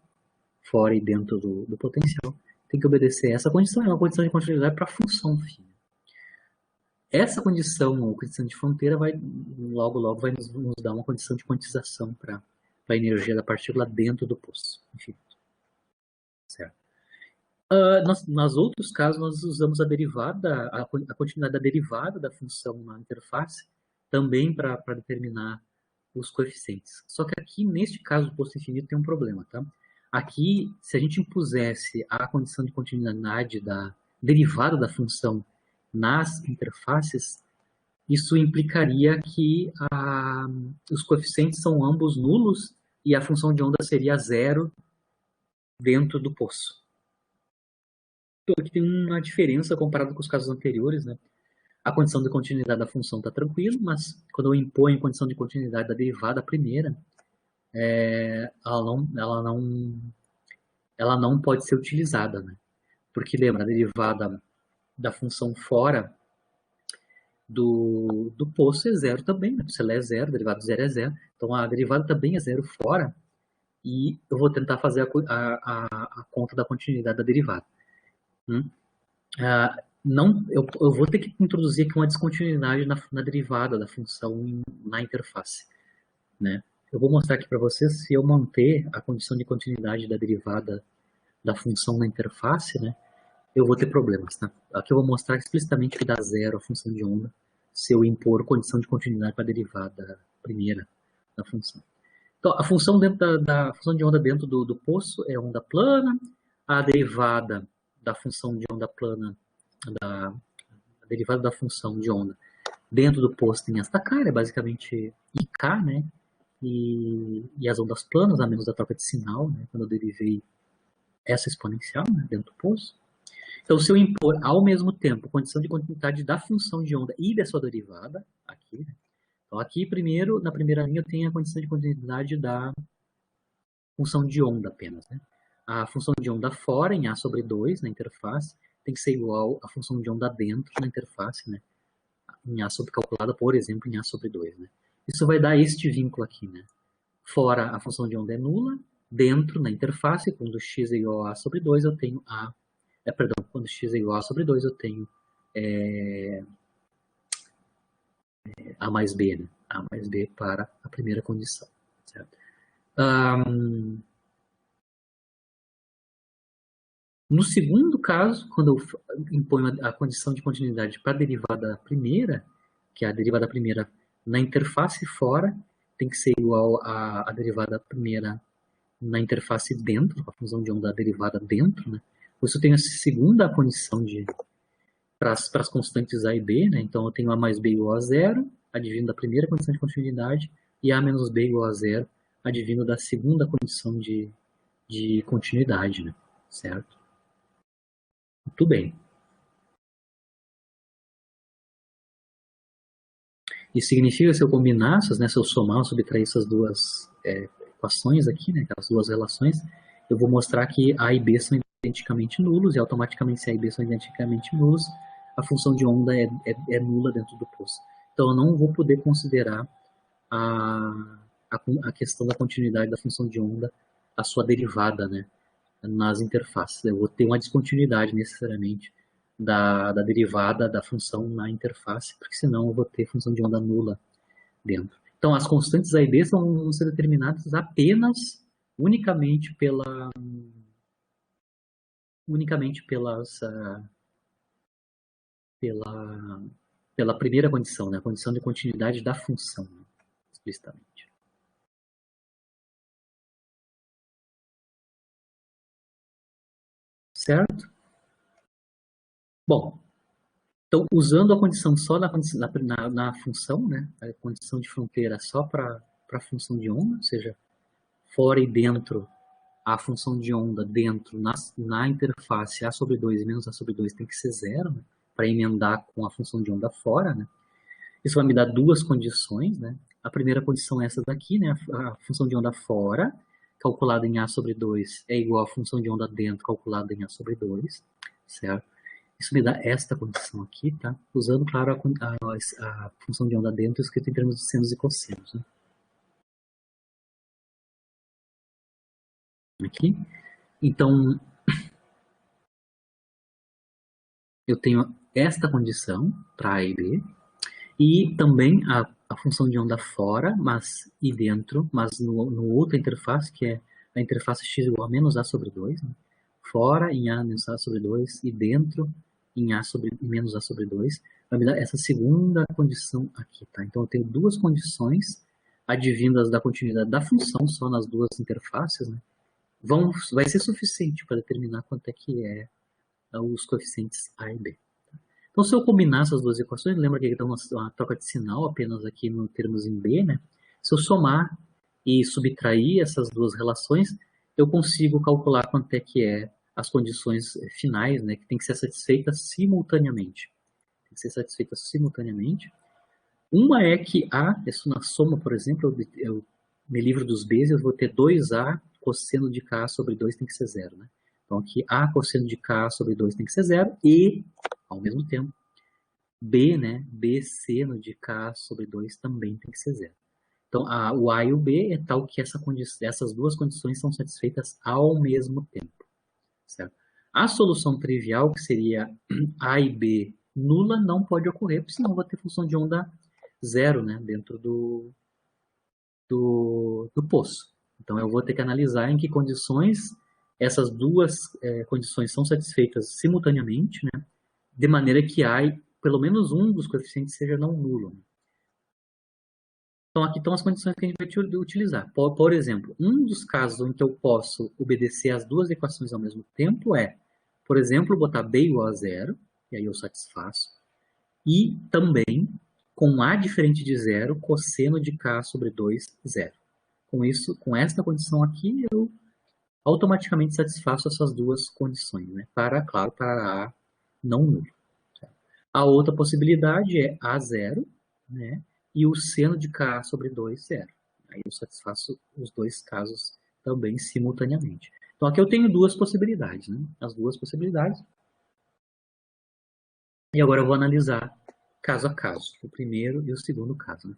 fora e dentro do potencial, tem que obedecer essa condição, é uma condição de continuidade para a função φ. Essa condição, ou condição de fronteira, logo vai nos dar uma condição de quantização para a energia da partícula dentro do poço. Enfim, certo. Nos outros casos, nós usamos a derivada, a continuidade da derivada da função na interface, também para determinar os coeficientes. Só que aqui, neste caso do poço infinito, tem um problema, tá? Aqui, se a gente impusesse a condição de continuidade da derivada da função nas interfaces, isso implicaria que os coeficientes são ambos nulos e a função de onda seria zero dentro do poço. Então, aqui tem uma diferença comparado com os casos anteriores, né? A condição de continuidade da função está tranquilo, mas quando eu imponho a condição de continuidade da derivada primeira, ela não pode ser utilizada, né? Porque lembra, a derivada da função fora do poço é zero também, né? Se ela é zero, a derivada de zero é zero. Então a derivada também é zero fora e eu vou tentar fazer a conta da continuidade da derivada. Não, eu vou ter que introduzir aqui uma descontinuidade na derivada da função na interface, né? Eu vou mostrar aqui para vocês, se eu manter a condição de continuidade da derivada da função na interface, né, eu vou ter problemas, tá? Aqui eu vou mostrar explicitamente que dá zero a função de onda se eu impor condição de continuidade para a derivada primeira da função. Então, a função dentro da função de onda dentro do poço é onda plana, a derivada da função de onda plana, a derivada da função de onda dentro do poço tem esta cara, é basicamente IK, né? E as ondas planas, a menos a troca de sinal, né? Quando eu derivei essa exponencial, né? Dentro do poço. Então, se eu impor ao mesmo tempo condição de continuidade da função de onda e da sua derivada, aqui, né? Então, aqui, primeiro, na primeira linha, eu tenho a condição de continuidade da função de onda apenas, né? A função de onda fora, em A sobre 2, na interface, tem que ser igual à função de onda dentro, na interface, né? Em A sobre calculada, por exemplo, em A sobre 2, né? Isso vai dar este vínculo aqui, né? Fora, a função de onda é nula. Dentro, na interface, quando x é igual a A sobre 2, eu tenho quando x é igual a sobre 2, eu tenho A mais B, né? A mais B para a primeira condição, certo? No segundo caso, quando eu imponho a condição de continuidade para a derivada primeira, que é a derivada primeira na interface fora, tem que ser igual à derivada primeira na interface dentro, a função de onda derivada dentro, né? Por isso eu tenho essa segunda condição para as constantes A e B, né? Então eu tenho A mais B igual a zero, advindo da primeira condição de continuidade, e A menos B igual a zero, advindo da segunda condição de continuidade, né? Certo? Muito bem. Isso significa, se eu combinar, né, se eu somar ou subtrair essas duas equações aqui, né, aquelas duas relações, eu vou mostrar que A e B são identicamente nulos, e automaticamente se A e B são identicamente nulos, a função de onda é nula dentro do poço. Então eu não vou poder considerar a questão da continuidade da função de onda, a sua derivada, né, nas interfaces. Eu vou ter uma descontinuidade necessariamente da derivada da função na interface, porque senão eu vou ter função de onda nula dentro. Então as constantes A e B vão ser determinadas apenas, unicamente pela primeira condição, né? A condição de continuidade da função, né? Explicitamente. Certo? Bom, então usando a condição só na função, né? A condição de fronteira só para a função de onda, ou seja, fora e dentro, a função de onda dentro, na interface A sobre 2 e menos A sobre 2 tem que ser zero, né? Para emendar com a função de onda fora, né? Isso vai me dar duas condições, né? A primeira condição é essa daqui, né? A função de onda fora, calculada em A sobre 2, é igual à função de onda dentro, calculada em A sobre 2, certo? Isso me dá esta condição aqui, tá? Usando, claro, a função de onda dentro escrita em termos de senos e cossenos, né? Aqui. Então, eu tenho esta condição para A e B, e também a função de onda fora, mas e dentro, mas no outra interface, que é a interface x igual a menos A sobre 2, né? Fora em A menos A sobre 2 e dentro em menos A sobre 2, vai me dar essa segunda condição aqui, tá? Então eu tenho duas condições advindas da continuidade da função só nas duas interfaces, né? Vai ser suficiente para determinar quanto é que é os coeficientes A e B. Então, se eu combinar essas duas equações, lembra que dá uma troca de sinal apenas aqui no termos em B, né? Se eu somar e subtrair essas duas relações, eu consigo calcular quanto é que é as condições finais, né? Que tem que ser satisfeitas simultaneamente. Tem que ser satisfeitas simultaneamente. Uma é que isso na soma, por exemplo, eu me livro dos B's, eu vou ter 2A cosseno de K sobre 2 tem que ser zero, né? Então aqui A cosseno de K sobre 2 tem que ser zero e, ao mesmo tempo, B, né? B seno de K sobre 2 também tem que ser zero. Então o A e o B é tal que essas duas condições são satisfeitas ao mesmo tempo, certo? A solução trivial, que seria A e B nula, não pode ocorrer, porque senão vai ter função de onda zero, né, dentro do poço. Então eu vou ter que analisar em que condições essas duas condições são satisfeitas simultaneamente, né, de maneira que pelo menos um dos coeficientes seja não nulo. Né? Então aqui estão as condições que a gente vai utilizar. Por exemplo, um dos casos em que eu posso obedecer as duas equações ao mesmo tempo é, por exemplo, botar B igual a zero, e aí eu satisfaço, e também com A diferente de zero, cosseno de K sobre 2, zero. Com isso, com esta condição aqui, eu automaticamente satisfaço essas duas condições, né? Claro, para A não nulo. Certo? A outra possibilidade é A zero, né? E o seno de K sobre 2, zero. Aí eu satisfaço os dois casos também simultaneamente. Então aqui eu tenho duas possibilidades, né? As duas possibilidades. E agora eu vou analisar caso a caso, o primeiro e o segundo caso. Né?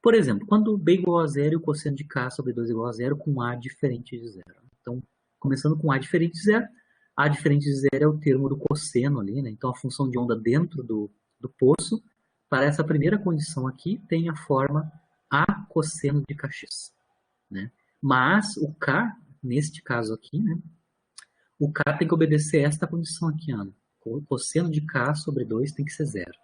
Por exemplo, quando B igual a zero e o cosseno de K sobre 2 igual a zero com A diferente de zero. Então, começando com A diferente de zero, A diferente de zero é o termo do cosseno ali, né? Então a função de onda dentro do poço, para essa primeira condição aqui, tem a forma A cosseno de kx. Né? Mas o K, neste caso aqui, né? O K tem que obedecer esta condição aqui, Ana. O cosseno de K sobre 2 tem que ser zero.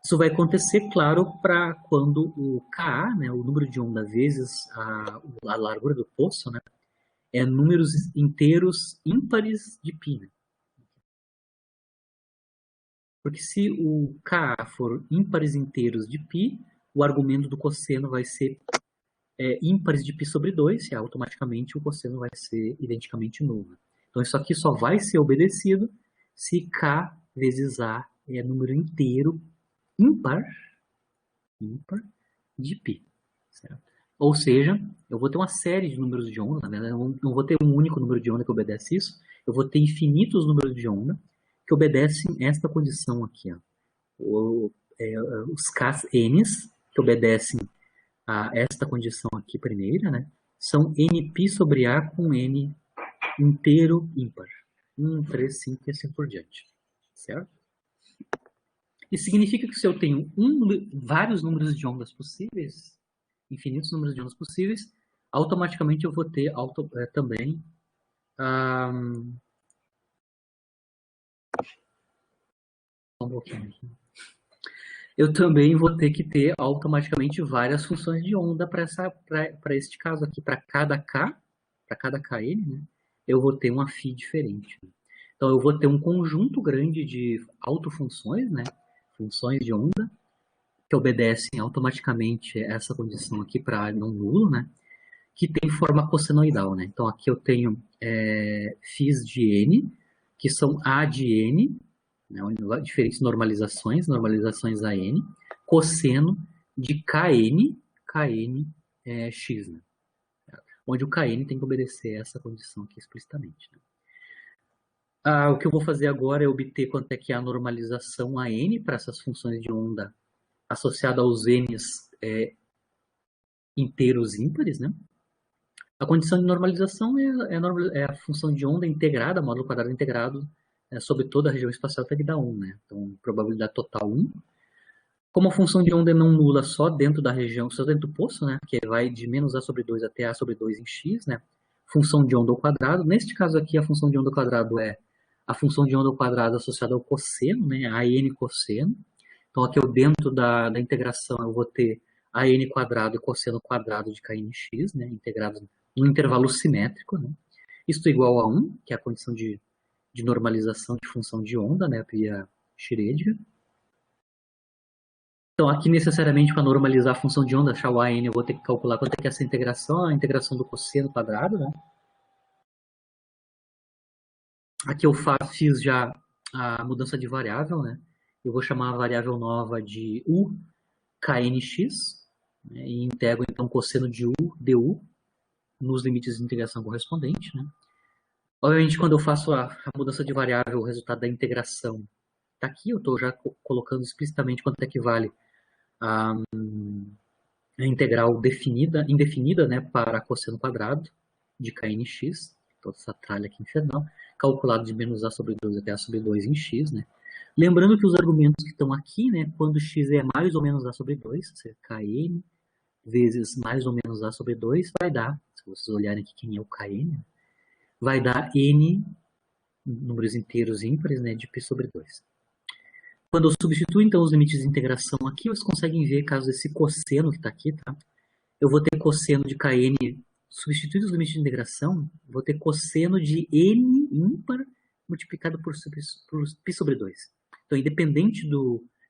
Isso vai acontecer, claro, para quando o Ka, né, o número de onda vezes a largura do poço, né, é números inteiros ímpares de π. Né? Porque se o Ka for ímpares inteiros de π, o argumento do cosseno vai ser ímpares de π sobre 2, e automaticamente o cosseno vai ser identicamente nulo. Então isso aqui só vai ser obedecido se K vezes A é número inteiro ímpar de π. Certo? Ou seja, eu vou ter uma série de números de onda, né? Eu não vou ter um único número de onda que obedece isso, eu vou ter infinitos números de onda que obedecem esta condição aqui, ó. Os Ks que obedecem a esta condição aqui primeira, né? São nπ sobre A com n inteiro ímpar. 1, 3, 5 e assim por diante. Certo? Isso significa que se eu tenho vários números de ondas possíveis, infinitos números de ondas possíveis, automaticamente eu vou ter também um pouquinho aqui. Eu também vou ter que ter automaticamente várias funções de onda para este caso aqui. Para cada K, para cada Kn, né, eu vou ter uma φ diferente. Então eu vou ter um conjunto grande de autofunções, né, funções de onda, que obedecem automaticamente essa condição aqui para não nulo, né, que tem forma cossenoidal. Né? Então aqui eu tenho φs de n, que são A de n, né, diferentes normalizações a n, cosseno de kn x, né? Onde o kn tem que obedecer essa condição aqui explicitamente. Né? O que eu vou fazer agora é obter quanto é que é a normalização a n para essas funções de onda associada aos n's inteiros ímpares, né? A condição de normalização é a função de onda integrada, módulo quadrado integrado, sobre toda a região espacial até que dá 1, né? Então, probabilidade total 1. Como a função de onda é não nula só dentro da região, só dentro do poço, né? Que vai de menos A sobre 2 até A sobre 2 em x, né? Função de onda ao quadrado. Neste caso aqui, a função de onda ao quadrado é a função de onda ao quadrado associada ao cosseno, né? A n cosseno. Então, aqui eu dentro da integração eu vou ter a n quadrado e cosseno quadrado de knx, né? Integrados num intervalo simétrico, né? Isto é igual a 1, que é a condição de normalização de função de onda, né? Via Schrödinger. Então, aqui necessariamente para normalizar a função de onda, achar o AN, eu vou ter que calcular quanto é que é essa integração, a integração do cosseno quadrado, né? Aqui eu fiz já a mudança de variável, né? Eu vou chamar a variável nova de u knx, né? E integro então cosseno de u du nos limites de integração correspondente, né? Obviamente, quando eu faço a mudança de variável, o resultado da integração está aqui, eu estou já colocando explicitamente quanto é que vale a integral indefinida, né, para cosseno quadrado de knx, toda essa tralha aqui infernal, calculado de menos A sobre 2 até A sobre 2 em x, né? Lembrando que os argumentos que estão aqui, né, quando x é mais ou menos A sobre 2, ou seja, kn vezes mais ou menos A sobre 2, vai dar, se vocês olharem aqui quem é o kn, vai dar n números inteiros ímpares, né, de π sobre 2. Quando eu substituo, então, os limites de integração aqui, vocês conseguem ver, caso esse cosseno que está aqui, tá? Eu vou ter cosseno de kn, substituído os limites de integração, vou ter cosseno de n ímpar multiplicado por π sobre 2. Então, independente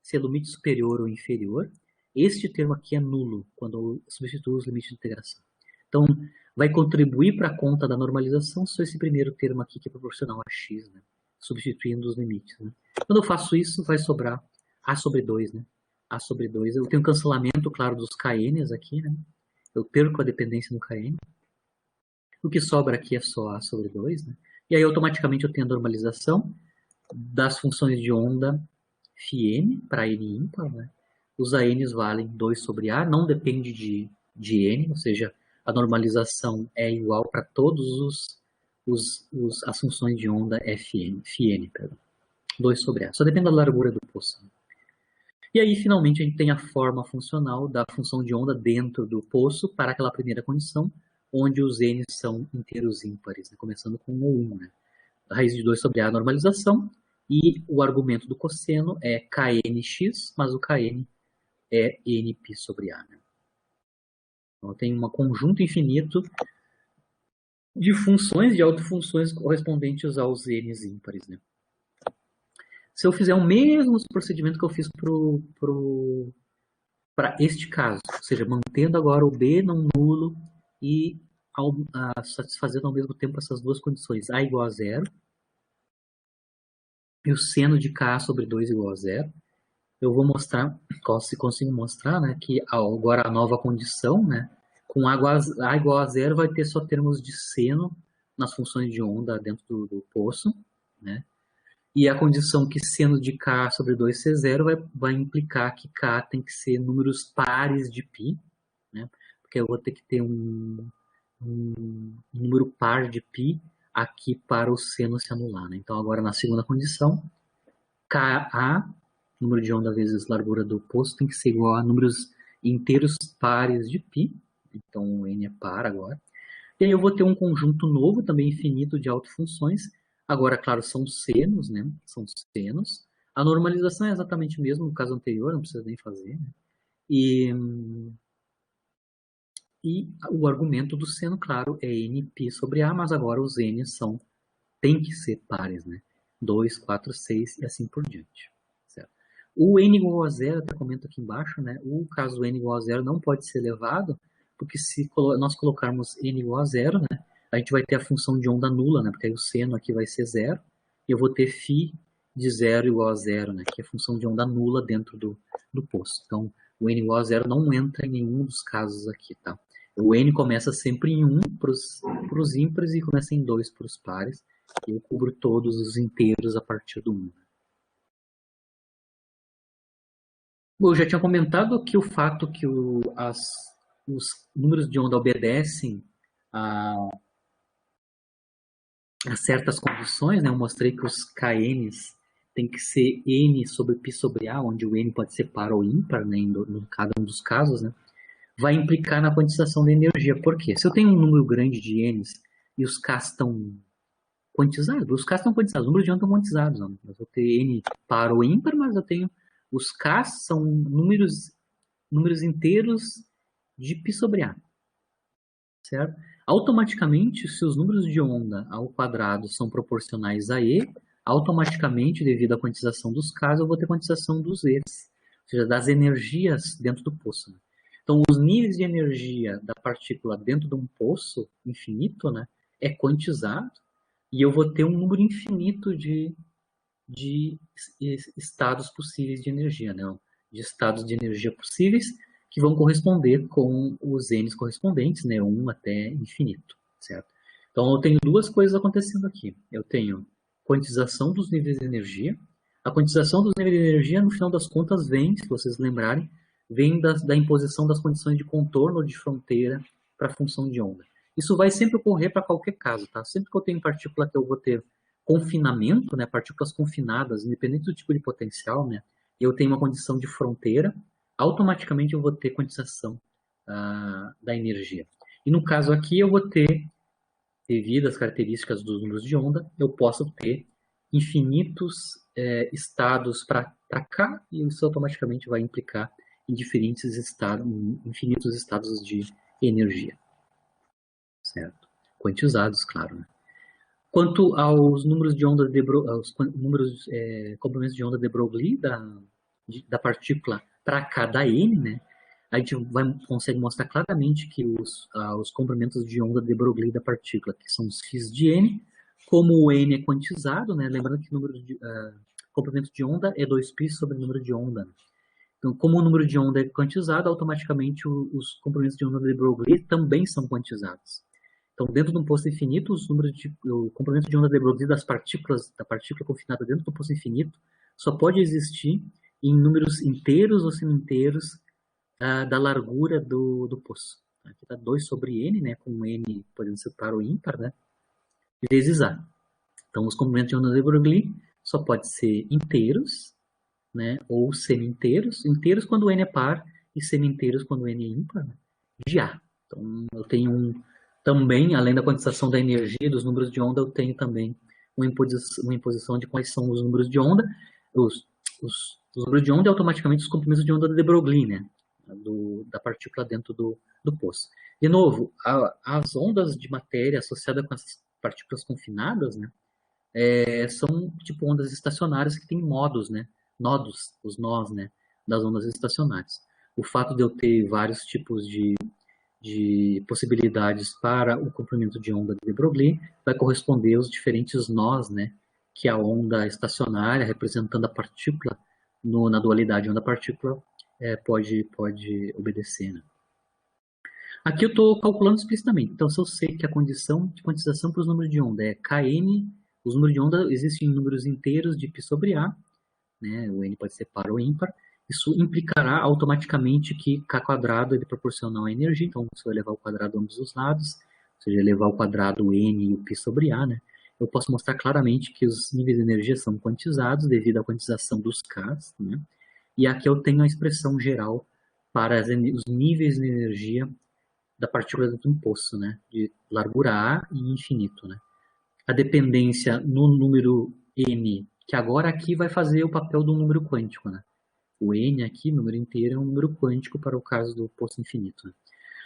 se é limite superior ou inferior, este termo aqui é nulo quando eu substituo os limites de integração. Então, vai contribuir para a conta da normalização só esse primeiro termo aqui que é proporcional a x, né? Substituindo os limites. Né? Quando eu faço isso, vai sobrar A sobre 2, né? A sobre 2. Eu tenho um cancelamento, claro, dos kns aqui, né? Eu perco a dependência no kn. O que sobra aqui é só A sobre 2, né? E aí, automaticamente, eu tenho a normalização das funções de onda φn para n ímpar, né? Os ANs valem 2 sobre A, não depende de n, ou seja, a normalização é igual para todos as funções de onda φn, perdão. 2 sobre A. Só depende da largura do poço. E aí, finalmente, a gente tem a forma funcional da função de onda dentro do poço para aquela primeira condição, onde os n são inteiros ímpares, né? Começando com o 1. Né? A raiz de 2 sobre A é a normalização, e o argumento do cosseno é knx, mas o kn é nπ sobre A. Né? Então, eu tenho um conjunto infinito de funções, de autofunções correspondentes aos n's ímpares. Né? Se eu fizer o mesmo procedimento que eu fiz para este caso, ou seja, mantendo agora o b não nulo e satisfazendo ao mesmo tempo essas duas condições, A igual a zero e o seno de K sobre 2 igual a zero, eu vou mostrar, se consigo mostrar, né, que agora a nova condição, né, Com A igual a zero vai ter só termos de seno nas funções de onda dentro do poço, né? E a condição que seno de K sobre 2C0 vai implicar que K tem que ser números pares de π, né? Porque eu vou ter que ter um número par de π aqui para o seno se anular, né? Então agora na segunda condição, Ka, número de onda vezes largura do poço, tem que ser igual a números inteiros pares de π. Então o n é par agora. E aí eu vou ter um conjunto novo, também infinito, de autofunções. Agora, claro, são senos, né? São senos. A normalização é exatamente o mesmo no caso anterior, não precisa nem fazer, né? E o argumento do seno, claro, é nπ sobre A, mas agora os n's tem que ser pares, né? 2, 4, 6 e assim por diante. Certo? O n igual a zero, até comento aqui embaixo, né? O caso n igual a zero não pode ser elevado, porque se nós colocarmos n igual a zero, né? A gente vai ter a função de onda nula, né? Porque aí o seno aqui vai ser zero, e eu vou ter φ de zero igual a zero, né? Que é a função de onda nula dentro do poço. Então, o n igual a zero não entra em nenhum dos casos aqui, tá? O n começa sempre em 1 para os ímpares e começa em 2 para os pares. E eu cubro todos os inteiros a partir do 1. Bom, eu já tinha comentado aqui o fato que os números de onda obedecem a certas condições, né? Eu mostrei que os KNs tem que ser n sobre π sobre A, onde o n pode ser par ou ímpar, né? Em cada um dos casos, né? Vai implicar na quantização da energia. Por quê? Se eu tenho um número grande de n's e os k estão quantizados, os k estão quantizados, os números de onda estão quantizados. Não? Eu vou ter n par ou ímpar, mas eu tenho os k são números inteiros de π sobre A. Certo? Automaticamente, se os números de onda ao quadrado são proporcionais a E, automaticamente, devido à quantização dos k, eu vou ter quantização dos E's, ou seja, das energias dentro do poço. Né? Então, os níveis de energia da partícula dentro de um poço infinito, né, é quantizado, e eu vou ter um número infinito de estados possíveis de energia, né, de estados de energia possíveis, que vão corresponder com os n's correspondentes, né, 1 até infinito, certo? Então, eu tenho duas coisas acontecendo aqui. Eu tenho quantização dos níveis de energia. A quantização dos níveis de energia, no final das contas, vem, se vocês lembrarem, vem da imposição das condições de contorno ou de fronteira para a função de onda. Isso vai sempre ocorrer para qualquer caso, tá? Sempre que eu tenho partícula que eu vou ter confinamento, né, partículas confinadas, independente do tipo de potencial, né, eu tenho uma condição de fronteira, automaticamente eu vou ter quantização da energia. E no caso aqui eu vou ter, devido às características dos números de onda, eu posso ter infinitos estados para cá, e isso automaticamente vai implicar em infinitos estados de energia. Certo? Quantizados, claro. Né? Quanto aos números de onda de comprimentos de onda de Broglie da partícula para cada n, né, a gente consegue mostrar claramente que os comprimentos de onda de Broglie da partícula, que são os φ de n, como o n é quantizado, né, lembrando que o número de comprimento de onda é 2π sobre o número de onda. Né? Então, como o número de onda é quantizado, automaticamente os comprimentos de onda de Broglie também são quantizados. Então, dentro de um poço infinito, o comprimento de onda de Broglie da partícula confinada dentro do poço infinito só pode existir em números inteiros ou semi-inteiros da largura do poço. Aqui está 2 sobre n, né, com n podendo ser par ou ímpar, né, vezes A. Então, os comprimentos de onda de Broglie só podem ser inteiros, né, ou semi-inteiros, inteiros quando n é par e semi-inteiros quando n é ímpar, né, de A. Então, eu tenho também, além da quantização da energia dos números de onda, eu tenho também uma imposição de quais são os números de onda. Os números de onda é automaticamente os comprimentos de onda de Broglie, né, da partícula dentro do poço. De novo, as ondas de matéria associadas com as partículas confinadas, né, são tipo ondas estacionárias que têm modos, né, os nós, né, das ondas estacionárias. O fato de eu ter vários tipos de possibilidades para o comprimento de onda de Broglie vai corresponder aos diferentes nós, né, que a onda estacionária, representando a partícula, na dualidade onda-partícula, pode obedecer. Né? Aqui eu estou calculando explicitamente. Então, se eu sei que a condição de quantização para os números de onda é Kn, os números de onda existem em números inteiros de π sobre A, né? O n pode ser par ou ímpar. Isso implicará automaticamente que k quadrado é proporcional à energia. Então, se eu elevar ao quadrado ambos os lados, ou seja, elevar ao quadrado o n e o π sobre A, né? Eu posso mostrar claramente que os níveis de energia são quantizados devido à quantização dos k's, né? E aqui eu tenho a expressão geral para os níveis de energia da partícula dentro de um poço, né? De largura A e infinito, né? A dependência no número n, que agora aqui vai fazer o papel do número quântico, né? O n aqui, número inteiro, é um número quântico para o caso do poço infinito, né?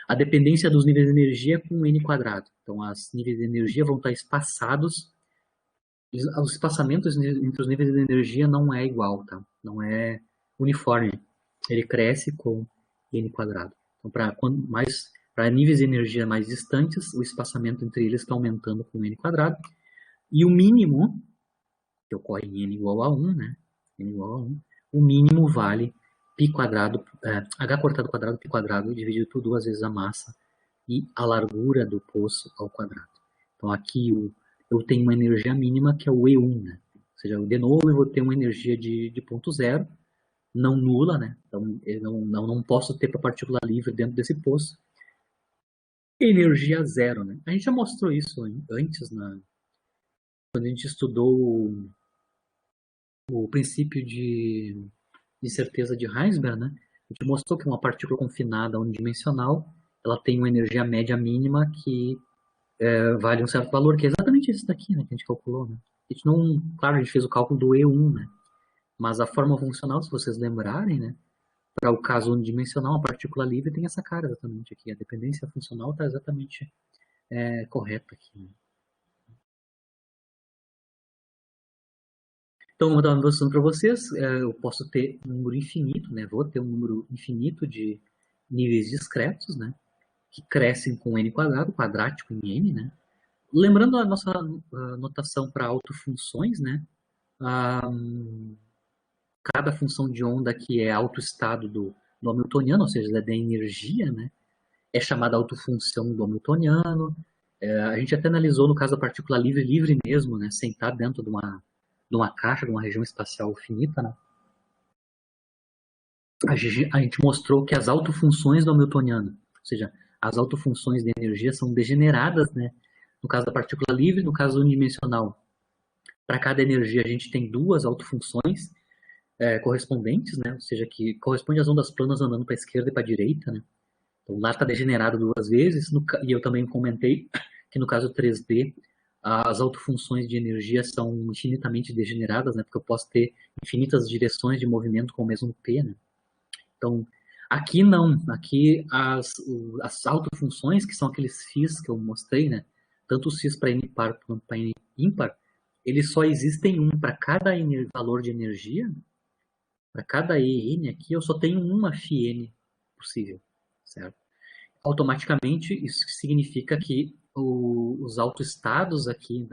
A dependência dos níveis de energia é com n quadrado. Então, os níveis de energia vão estar espaçados. Os espaçamentos entre os níveis de energia não é igual, tá? Não é uniforme. Ele cresce com n quadrado. Então, para níveis de energia mais distantes, o espaçamento entre eles está aumentando com n quadrado. E o mínimo, que ocorre em n igual a 1, né? N igual a 1, o mínimo vale π quadrado, h cortado quadrado π quadrado dividido por 2 vezes a massa e a largura do poço ao quadrado. Então aqui eu tenho uma energia mínima que é o E1, né? Ou seja, de novo eu vou ter uma energia de ponto zero, não nula, né? Então eu não posso ter para partícula livre dentro desse poço. Energia zero, né? A gente já mostrou isso antes, quando a gente estudou o princípio de certeza de Heisenberg, né? A gente mostrou que uma partícula confinada unidimensional, ela tem uma energia média mínima que vale um certo valor, que é exatamente esse daqui, né, que a gente calculou, né? A gente não, claro, a gente fez o cálculo do E1, né? Mas a forma funcional, se vocês lembrarem, né, para o caso unidimensional, a partícula livre tem essa cara exatamente aqui. A dependência funcional está exatamente correta aqui, né? Então, vou dar uma noção para vocês. Eu posso ter um número infinito, né? Vou ter um número infinito de níveis discretos, né? Que crescem com n quadrado, quadrático em n, né? Lembrando a nossa notação para autofunções, né? Cada função de onda que é autoestado do Hamiltoniano, ou seja, da energia, né? É chamada autofunção do Hamiltoniano. A gente até analisou no caso da partícula livre, livre mesmo, né? Sem estar dentro de uma caixa, de uma região espacial finita, né? A gente mostrou que as autofunções do Hamiltoniano, ou seja, as autofunções de energia são degeneradas, né? No caso da partícula livre, no caso unidimensional. Para cada energia a gente tem duas autofunções correspondentes, né? Ou seja, que corresponde às ondas planas andando para a esquerda e para a direita, né? Então lá está degenerado duas vezes, e eu também comentei que no caso 3D as autofunções de energia são infinitamente degeneradas, né? Porque eu posso ter infinitas direções de movimento com o mesmo P, né? Então, aqui não. Aqui as autofunções, que são aqueles φs que eu mostrei, né? Tanto os φs para n par quanto para n ímpar, eles só existem um para cada valor de energia. Para cada En aqui, eu só tenho uma φn possível, certo? Automaticamente, isso significa que os autoestados aqui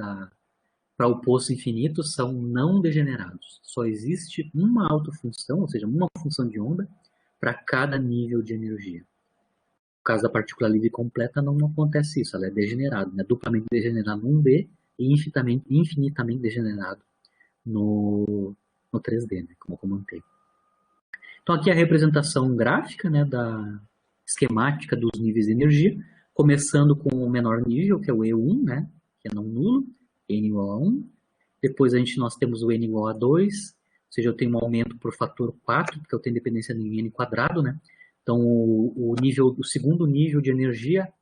para o poço infinito são não degenerados. Só existe uma autofunção, ou seja, uma função de onda, para cada nível de energia. No caso da partícula livre completa, não acontece isso, ela é degenerada, né? Duplamente degenerada no 1D e infinitamente degenerado no 3D, né? Como eu comentei. Então aqui a representação gráfica, né, da esquemática dos níveis de energia, começando com o menor nível, que é o E1, né, que é não nulo, N igual a 1. Depois nós temos o N igual a 2, ou seja, eu tenho um aumento por fator 4, porque eu tenho dependência em N quadrado, né? Então o segundo nível de energia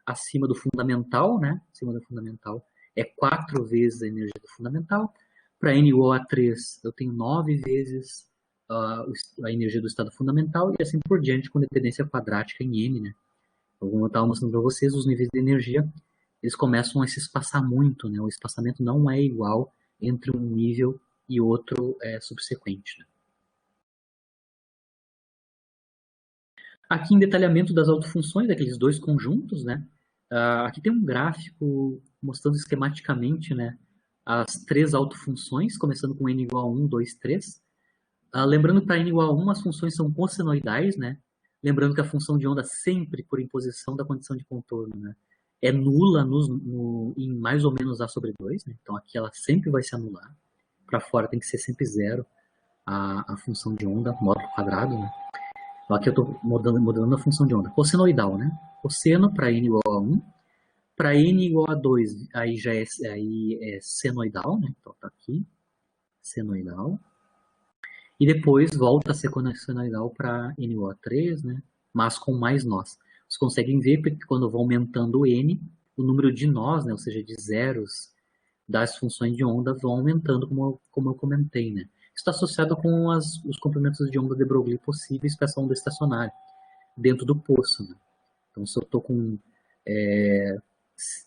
acima do fundamental, né, acima do fundamental, é 4 vezes a energia do fundamental. Para N igual a 3, eu tenho 9 vezes a energia do estado fundamental e assim por diante com dependência quadrática em M, né? Então, como eu estava mostrando para vocês, os níveis de energia, eles começam a se espaçar muito, né? O espaçamento não é igual entre um nível e outro subsequente, né? Aqui em detalhamento das autofunções, daqueles dois conjuntos, né? Aqui tem um gráfico mostrando esquematicamente, né, as três autofunções, começando com n igual a 1, 2, 3. Lembrando que para n igual a 1 as funções são cossenoidais, né? Lembrando que a função de onda sempre, por imposição da condição de contorno, né, é nula em mais ou menos A sobre 2, né? Então aqui ela sempre vai se anular. Para fora tem que ser sempre zero a função de onda, módulo quadrado, né? Então aqui eu estou modelando a função de onda. Cossenoidal, né? Cosseno para n igual a 1. Para n igual a 2, aí já é senoidal, né? Então tá aqui, senoidal. E depois volta a ser senoidal para n igual a 3, né? Mas com mais nós. Vocês conseguem ver porque quando eu vou aumentando o n, o número de nós, né? Ou seja, de zeros das funções de onda vão aumentando, como eu comentei, né? Isso está associado com os comprimentos de onda de Broglie possíveis para essa onda estacionária, dentro do poço, né? Então, se eu estou com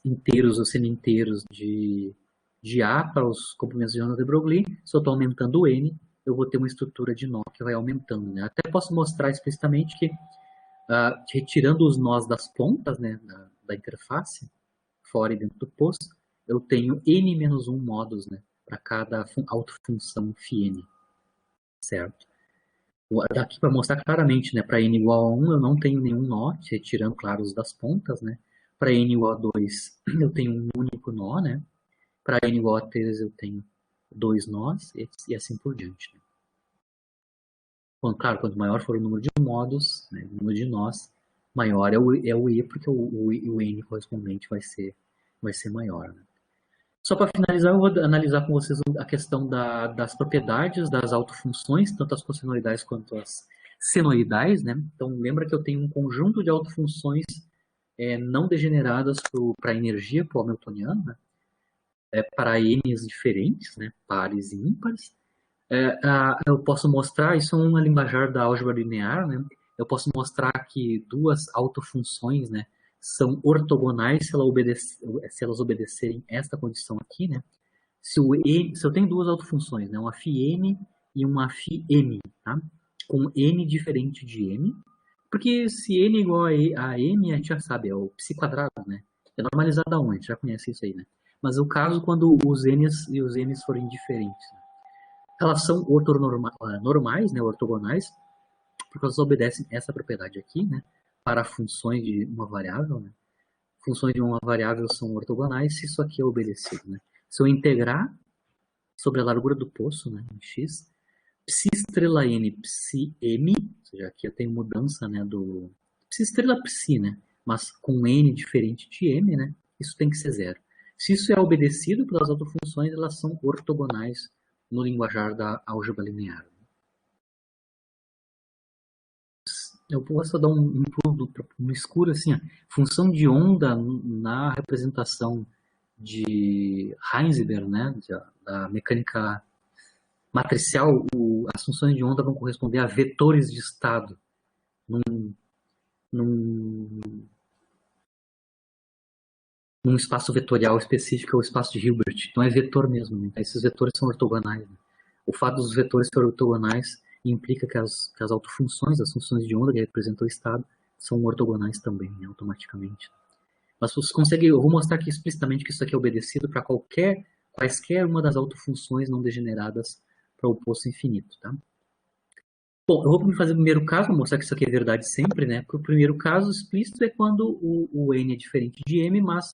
inteiros ou semi-inteiros de A para os comprimentos de onda de Broglie, se eu estou aumentando o N, eu vou ter uma estrutura de nó que vai aumentando, né? Até posso mostrar explicitamente que, retirando os nós das pontas, né, da interface, fora e dentro do poço, eu tenho n-1 modos, né, para cada autofunção φn, certo? Daqui para mostrar claramente, né, para n igual a 1 eu não tenho nenhum nó, retirando, claro, os das pontas, né? Para n igual a 2 eu tenho um único nó, né? Para n igual a 3 eu tenho 2 nós e assim por diante. Né? Bom, claro, quanto maior for o número de modos, né, o número de nós, maior é o E, porque o N correspondente vai ser maior. Né? Só para finalizar, eu vou analisar com vocês a questão das propriedades das autofunções, tanto as cossenoidais quanto as senoidais. Né? Então, lembra que eu tenho um conjunto de autofunções não degeneradas para a energia, para o hamiltoniano, né? Para N's diferentes, né? Pares e ímpares. Eu posso mostrar, isso é uma linguajar da álgebra linear, né? Eu posso mostrar que duas autofunções, né, são ortogonais se elas obedecerem esta condição aqui, né? Se eu tenho duas autofunções, né, uma φn e uma φm, tá? Com n diferente de m, porque se n é igual a m, a gente já sabe, é o psi quadrado, né? É normalizado a 1, a gente já conhece isso aí, né? Mas o caso quando os n's e os m's forem diferentes, né? Elas são normais, né, ortogonais, porque elas obedecem essa propriedade aqui, né, para funções de uma variável. Né? Funções de uma variável são ortogonais se isso aqui é obedecido. Né? Se eu integrar sobre a largura do poço, né, em x, psi estrela n, psi m, ou seja, aqui eu tenho mudança, né, do psi estrela psi, né, mas com n diferente de m, né, isso tem que ser zero. Se isso é obedecido pelas autofunções, elas são ortogonais no linguajar da álgebra linear. Eu posso dar um pulo no escuro assim, ó. Função de onda na representação de Heisenberg, né, da mecânica matricial, as funções de onda vão corresponder a vetores de estado num, num espaço vetorial específico, é o espaço de Hilbert. Então é vetor mesmo, né? Então, esses vetores são ortogonais. Né? O fato dos vetores serem ortogonais implica que as autofunções, as funções de onda que representam o estado, são ortogonais também, né, automaticamente. Mas você consegue, eu vou mostrar aqui explicitamente que isso aqui é obedecido para quaisquer uma das autofunções não degeneradas para o poço infinito, tá? Bom, eu vou fazer o primeiro caso, vou mostrar que isso aqui é verdade sempre, né? Porque o primeiro caso explícito é quando o n é diferente de m, mas,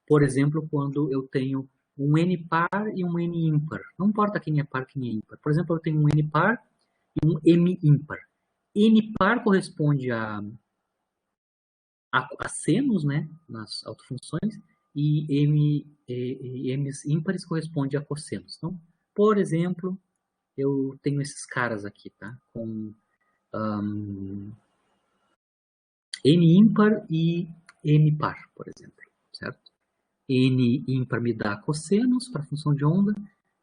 por exemplo, quando eu tenho um n par e um n ímpar. Não importa quem é par, quem é ímpar. Por exemplo, eu tenho um n par e um m ímpar. N par corresponde a senos, né, nas autofunções, e m's ímpares corresponde a cossenos. Então, por exemplo, eu tenho esses caras aqui, tá? Com n ímpar e n par, por exemplo, certo? N ímpar me dá cossenos para a função de onda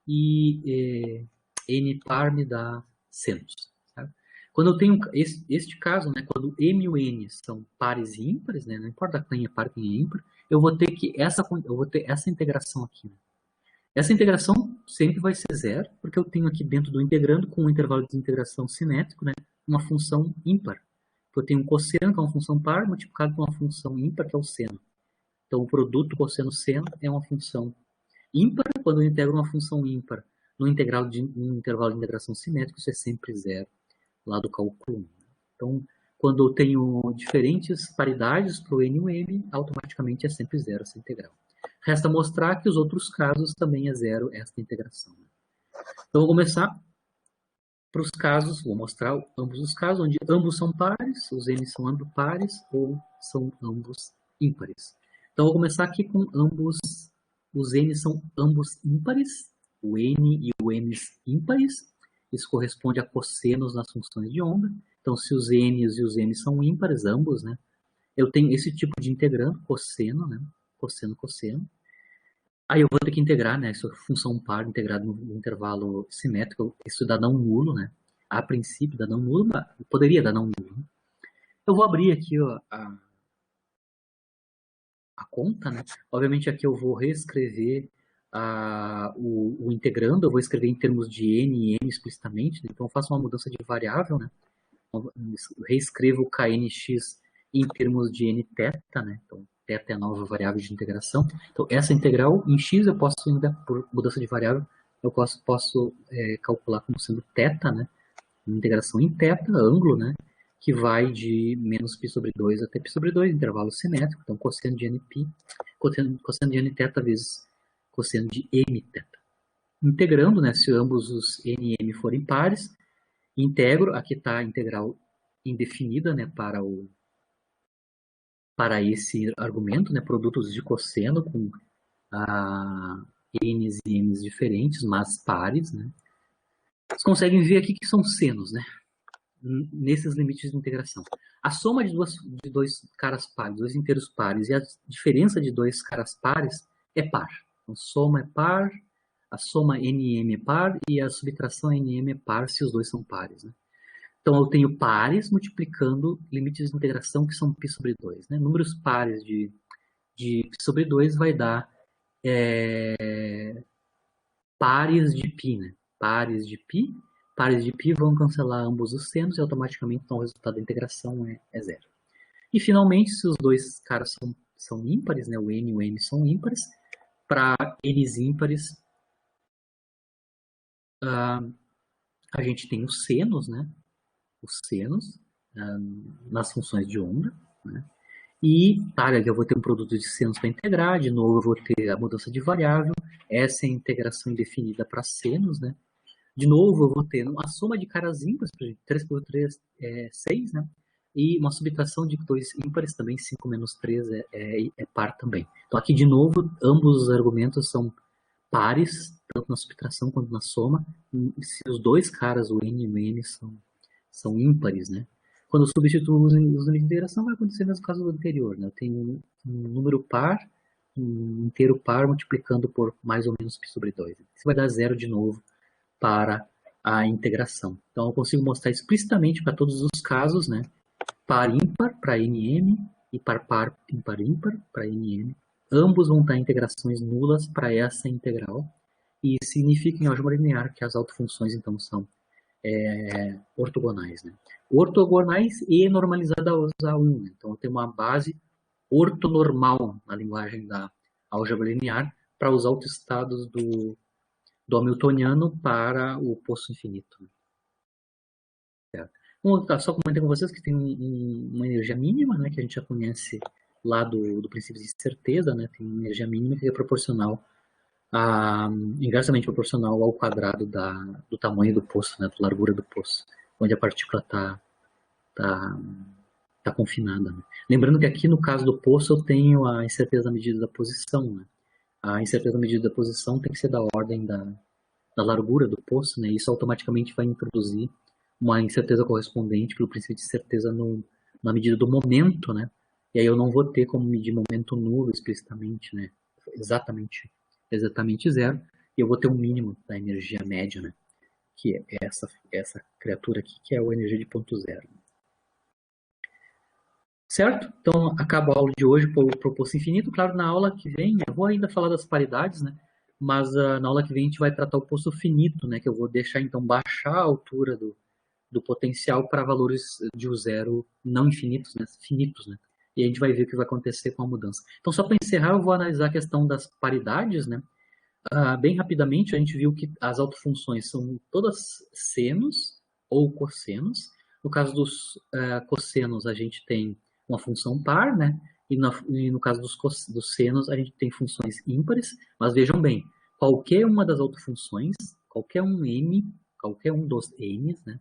e n par me dá senos. Certo? Quando eu tenho este caso, né, quando m e o n são pares e ímpares, né, não importa quem é par quem é ímpar, eu vou ter essa integração aqui. Né? Essa integração sempre vai ser zero, porque eu tenho aqui dentro do integrando, com um intervalo de integração simétrico, né, uma função ímpar. Eu tenho um cosseno, que é uma função par, multiplicado por uma função ímpar, que é o seno. Então, o produto cosseno-seno é uma função ímpar. Quando eu integro uma função ímpar no intervalo de integração simétrico, isso é sempre zero, lá do cálculo 1. Então, Quando eu tenho diferentes paridades para o N e o M, automaticamente é sempre zero essa integral. Resta mostrar que os outros casos também é zero esta integração. Então, vou começar para os casos, vou mostrar ambos os casos, onde ambos são pares, os N são ambos pares ou são ambos ímpares. Então, vou começar aqui com ambos, os N são ambos ímpares, o N e o M ímpares. Isso corresponde a cossenos nas funções de onda. Então, se os N's e os M são ímpares, ambos, né? Eu tenho esse tipo de integrando, cosseno, né? Cosseno, cosseno. Aí eu vou ter que integrar, né? Isso é função par integrada no intervalo simétrico. Isso dá não nulo, né? A princípio dá não nulo, mas poderia dar não nulo. Né? Eu vou abrir aqui ó, a conta, né? Obviamente aqui eu vou reescrever o integrando, eu vou escrever em termos de n e m explicitamente, né? Então eu faço uma mudança de variável, né? Eu reescrevo o knx em termos de n θ, né? Então θ é a nova variável de integração. Então essa integral em x eu posso ainda, por mudança de variável, eu posso calcular como sendo θ, né? Uma integração em θ, ângulo, né? Que vai de menos π sobre 2 até π sobre 2, intervalo simétrico. Então, cosseno de nπ, cosseno de nθ vezes cosseno de mθ. Integrando, né, se ambos os n e m forem pares, integro, aqui está a integral indefinida, né, para esse argumento, né, produtos de cosseno com n's e m's diferentes, mas pares. Né. Vocês conseguem ver aqui que são senos, né? Nesses limites de integração. A soma de dois caras pares, dois inteiros pares, e a diferença de dois caras pares é par. Então, soma é par, a soma NM é par e a subtração NM é par se os dois são pares. Né? Então, eu tenho pares multiplicando limites de integração que são π sobre 2. Né? Números pares de π sobre 2 vai dar pares de π. Né? Pares de π. Pares de π vão cancelar ambos os senos e automaticamente então, o resultado da integração é zero. E finalmente, se os dois caras são ímpares, né, o n e o m são ímpares, para n's ímpares, a gente tem os senos, né, nas funções de onda. Né, e para que eu vou ter um produto de senos para integrar, de novo eu vou ter a mudança de variável, essa é a integração indefinida para senos, né, de novo, eu vou ter uma soma de caras ímpares, 3 por 3 é 6, né? E uma subtração de dois ímpares também, 5 menos 3 é par também. Então aqui, de novo, ambos os argumentos são pares, tanto na subtração quanto na soma. Se os dois caras, o n e o m, são ímpares, né? Quando eu substituo os limites de integração, vai acontecer no caso do anterior, né? Eu tenho um número par, um inteiro par, multiplicando por mais ou menos π sobre 2. Isso vai dar zero de novo para a integração. Então, eu consigo mostrar explicitamente para todos os casos, né? Par ímpar para NM e par ímpar ímpar para NM. Ambos vão dar integrações nulas para essa integral. E significa em álgebra linear que as autofunções, então, são ortogonais. Né? Ortogonais e normalizadas a 1. Né? Então, eu tenho uma base ortonormal na linguagem da álgebra linear para os autoestados do hamiltoniano para o poço infinito. Certo? Bom, só comentei com vocês que tem uma energia mínima, né, que a gente já conhece lá do princípio de certeza, né, tem uma energia mínima que é proporcional inversamente proporcional ao quadrado do tamanho do poço, né, da largura do poço, onde a partícula está confinada. Né. Lembrando que aqui no caso do poço eu tenho a incerteza da medida da posição, né. A incerteza da medida da posição tem que ser da ordem da largura do poço, né? Isso automaticamente vai introduzir uma incerteza correspondente pelo princípio de certeza na medida do momento, né? E aí eu não vou ter como medir momento nulo explicitamente, né? Exatamente zero. E eu vou ter um mínimo da energia média, né? Que é essa criatura aqui, que é a energia de ponto zero. Certo? Então, acaba a aula de hoje para o poço infinito. Claro, na aula que vem, eu vou ainda falar das paridades, né? Mas na aula que vem a gente vai tratar o poço finito, né? Que eu vou deixar, então, baixar a altura do potencial para valores de U zero não infinitos, né? Finitos, né? E a gente vai ver o que vai acontecer com a mudança. Então, só para encerrar, eu vou analisar a questão das paridades, né? Bem rapidamente, a gente viu que as autofunções são todas senos ou cossenos. No caso dos cossenos, a gente tem uma função par, né? E no caso dos senos, a gente tem funções ímpares, mas vejam bem, qualquer uma das autofunções, qualquer um m, qualquer um dos m's, né,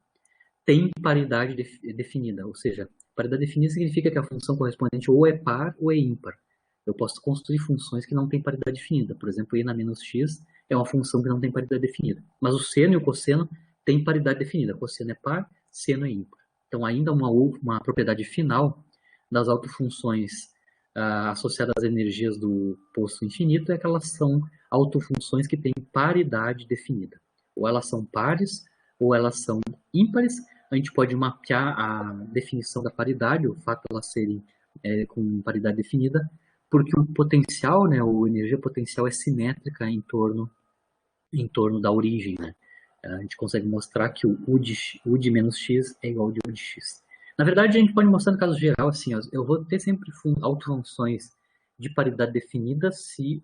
tem paridade definida, ou seja, paridade definida significa que a função correspondente ou é par ou é ímpar. Eu posso construir funções que não têm paridade definida. Por exemplo, e na menos x é uma função que não tem paridade definida. Mas o seno e o cosseno têm paridade definida. Cosseno é par, seno é ímpar. Então, ainda uma propriedade final das autofunções associadas às energias do poço infinito é que elas são autofunções que têm paridade definida. Ou elas são pares, ou elas são ímpares. A gente pode mapear a definição da paridade, o fato de elas serem com paridade definida, porque o potencial, né, a energia potencial é simétrica em torno da origem, né? A gente consegue mostrar que o U de menos x é igual ao de U de x. Na verdade, a gente pode mostrar no caso geral, assim, ó, eu vou ter sempre autofunções de paridade definida se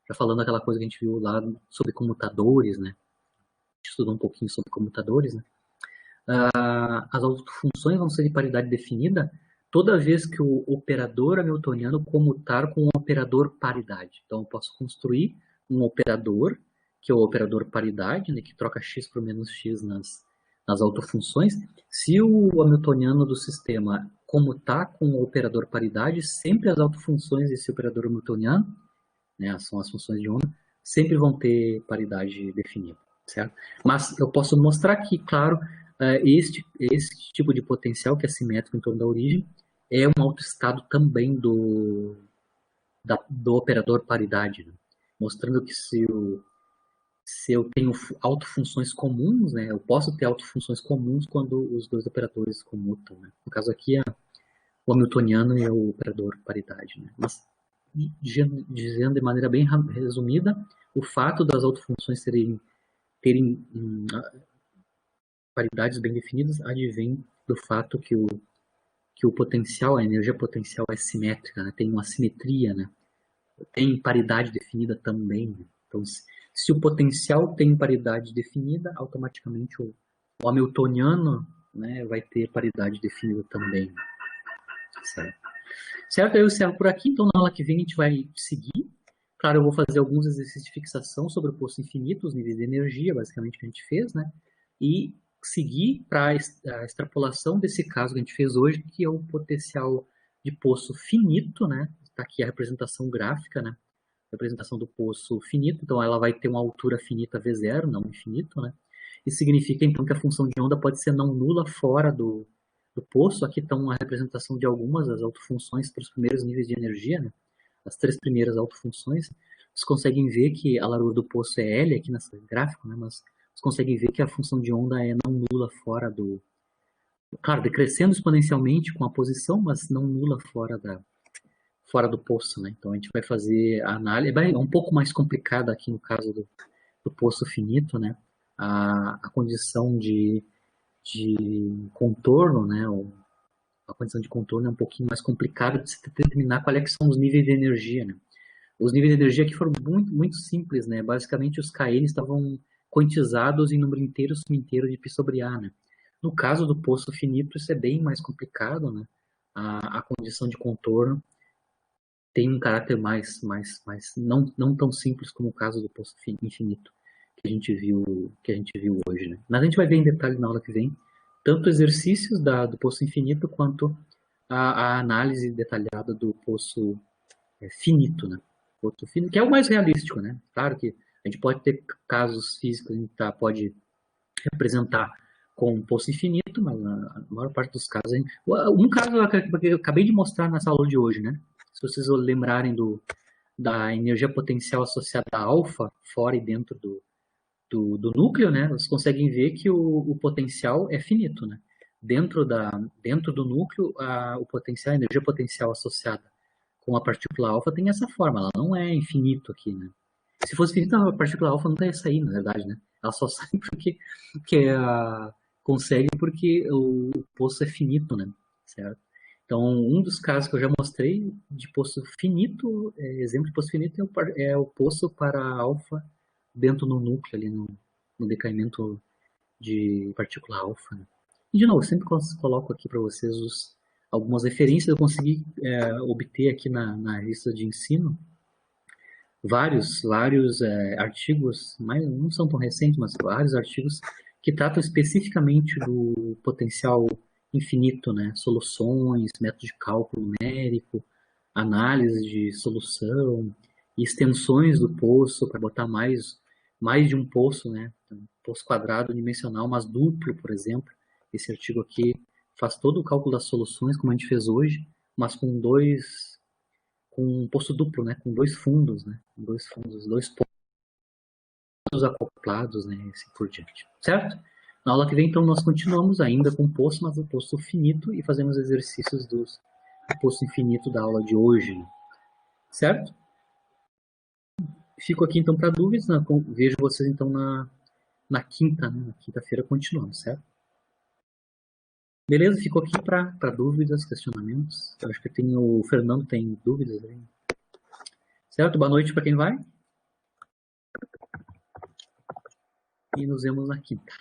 já falando aquela coisa que a gente viu lá sobre comutadores, né? A gente estudou um pouquinho sobre comutadores, né? As autofunções vão ser de paridade definida toda vez que o operador hamiltoniano comutar com o operador paridade. Então, eu posso construir um operador, que é o operador paridade, né, que troca x por menos x nas autofunções. Se o hamiltoniano do sistema comutar com o operador paridade, sempre as autofunções desse operador hamiltoniano, né, são as funções de onda, sempre vão ter paridade definida, certo? Mas eu posso mostrar que, claro, este tipo de potencial que é simétrico em torno da origem é um autoestado também do operador paridade, né? Mostrando que se eu tenho autofunções comuns, né, eu posso ter autofunções comuns quando os dois operadores comutam, né? No caso aqui é o hamiltoniano e o operador paridade, né? Mas, dizendo de maneira bem resumida, o fato das autofunções terem paridades bem definidas advém do fato que o potencial, a energia potencial é simétrica, né? Tem uma simetria, né? Tem paridade definida também. Né? Então, se o potencial tem paridade definida, automaticamente o hamiltoniano, né, vai ter paridade definida também. Certo? Certo? Eu encerro por aqui, então na aula que vem a gente vai seguir. Claro, eu vou fazer alguns exercícios de fixação sobre o poço infinito, os níveis de energia, basicamente, que a gente fez, né? E seguir para a extrapolação desse caso que a gente fez hoje, que é o potencial de poço finito, né? Está aqui a representação gráfica, né? Representação do poço finito, então ela vai ter uma altura finita V0, não infinito, né? Isso significa, então, que a função de onda pode ser não nula fora do poço. Aqui estão a representação de algumas das autofunções para os primeiros níveis de energia, né? As três primeiras autofunções. Vocês conseguem ver que a largura do poço é L aqui nesse gráfico, né? Mas vocês conseguem ver que a função de onda é não nula fora do... Claro, decrescendo exponencialmente com a posição, mas não nula fora do poço, né? Então a gente vai fazer a análise, é um pouco mais complicada aqui no caso do poço finito, né? A condição de contorno, né? A condição de contorno é um pouquinho mais complicada de se determinar qual é que são os níveis de energia, né? Os níveis de energia aqui foram muito, muito simples, né? Basicamente os Kn estavam quantizados em número inteiro suminteiro de π sobre A, né? No caso do poço finito, isso é bem mais complicado, né? A condição de contorno tem um caráter mais não tão simples como o caso do poço infinito que a gente viu hoje, né? Mas a gente vai ver em detalhe na aula que vem tanto exercícios do poço infinito quanto a análise detalhada do poço finito, né? Poço finito, que é o mais realístico, né? Claro que a gente pode ter casos físicos, a gente pode representar com um poço infinito, mas na maior parte dos casos... Um caso que eu acabei de mostrar nessa aula de hoje, né? Se vocês lembrarem da energia potencial associada a alfa, fora e dentro do núcleo, né? Vocês conseguem ver que o potencial é finito, né? Dentro do núcleo, a energia potencial associada com a partícula alfa tem essa forma, ela não é infinito aqui, né? Se fosse infinito, a partícula alfa não ia sair, na verdade, né? Ela só sai porque consegue porque o poço é finito, né? Certo? Então, um dos casos que eu já mostrei de poço finito, exemplo de poço finito, é o poço para alfa dentro do núcleo, ali no decaimento de partícula alfa. Né? E, de novo, eu sempre coloco aqui para vocês algumas referências. Eu consegui obter aqui na lista de ensino vários artigos, mas não são tão recentes, mas vários artigos que tratam especificamente do potencial infinito, né? Soluções, método de cálculo numérico, análise de solução, extensões do poço para botar mais de um poço, né? Então, poço quadrado dimensional, mas duplo, por exemplo. Esse artigo aqui faz todo o cálculo das soluções, como a gente fez hoje, mas com um poço duplo, né? Com dois fundos, né? Com dois fundos, dois poços acoplados, né? E assim por diante, certo? Na aula que vem, então, nós continuamos ainda com o poço, mas o poço finito, e fazemos exercícios do poço infinito da aula de hoje, certo? Fico aqui, então, para dúvidas. Né? Vejo vocês, então, na quinta, né? Na quinta-feira continuamos, certo? Beleza? Fico aqui para dúvidas, questionamentos. Eu acho que o Fernando tem dúvidas aí. Certo? Boa noite para quem vai. E nos vemos na quinta.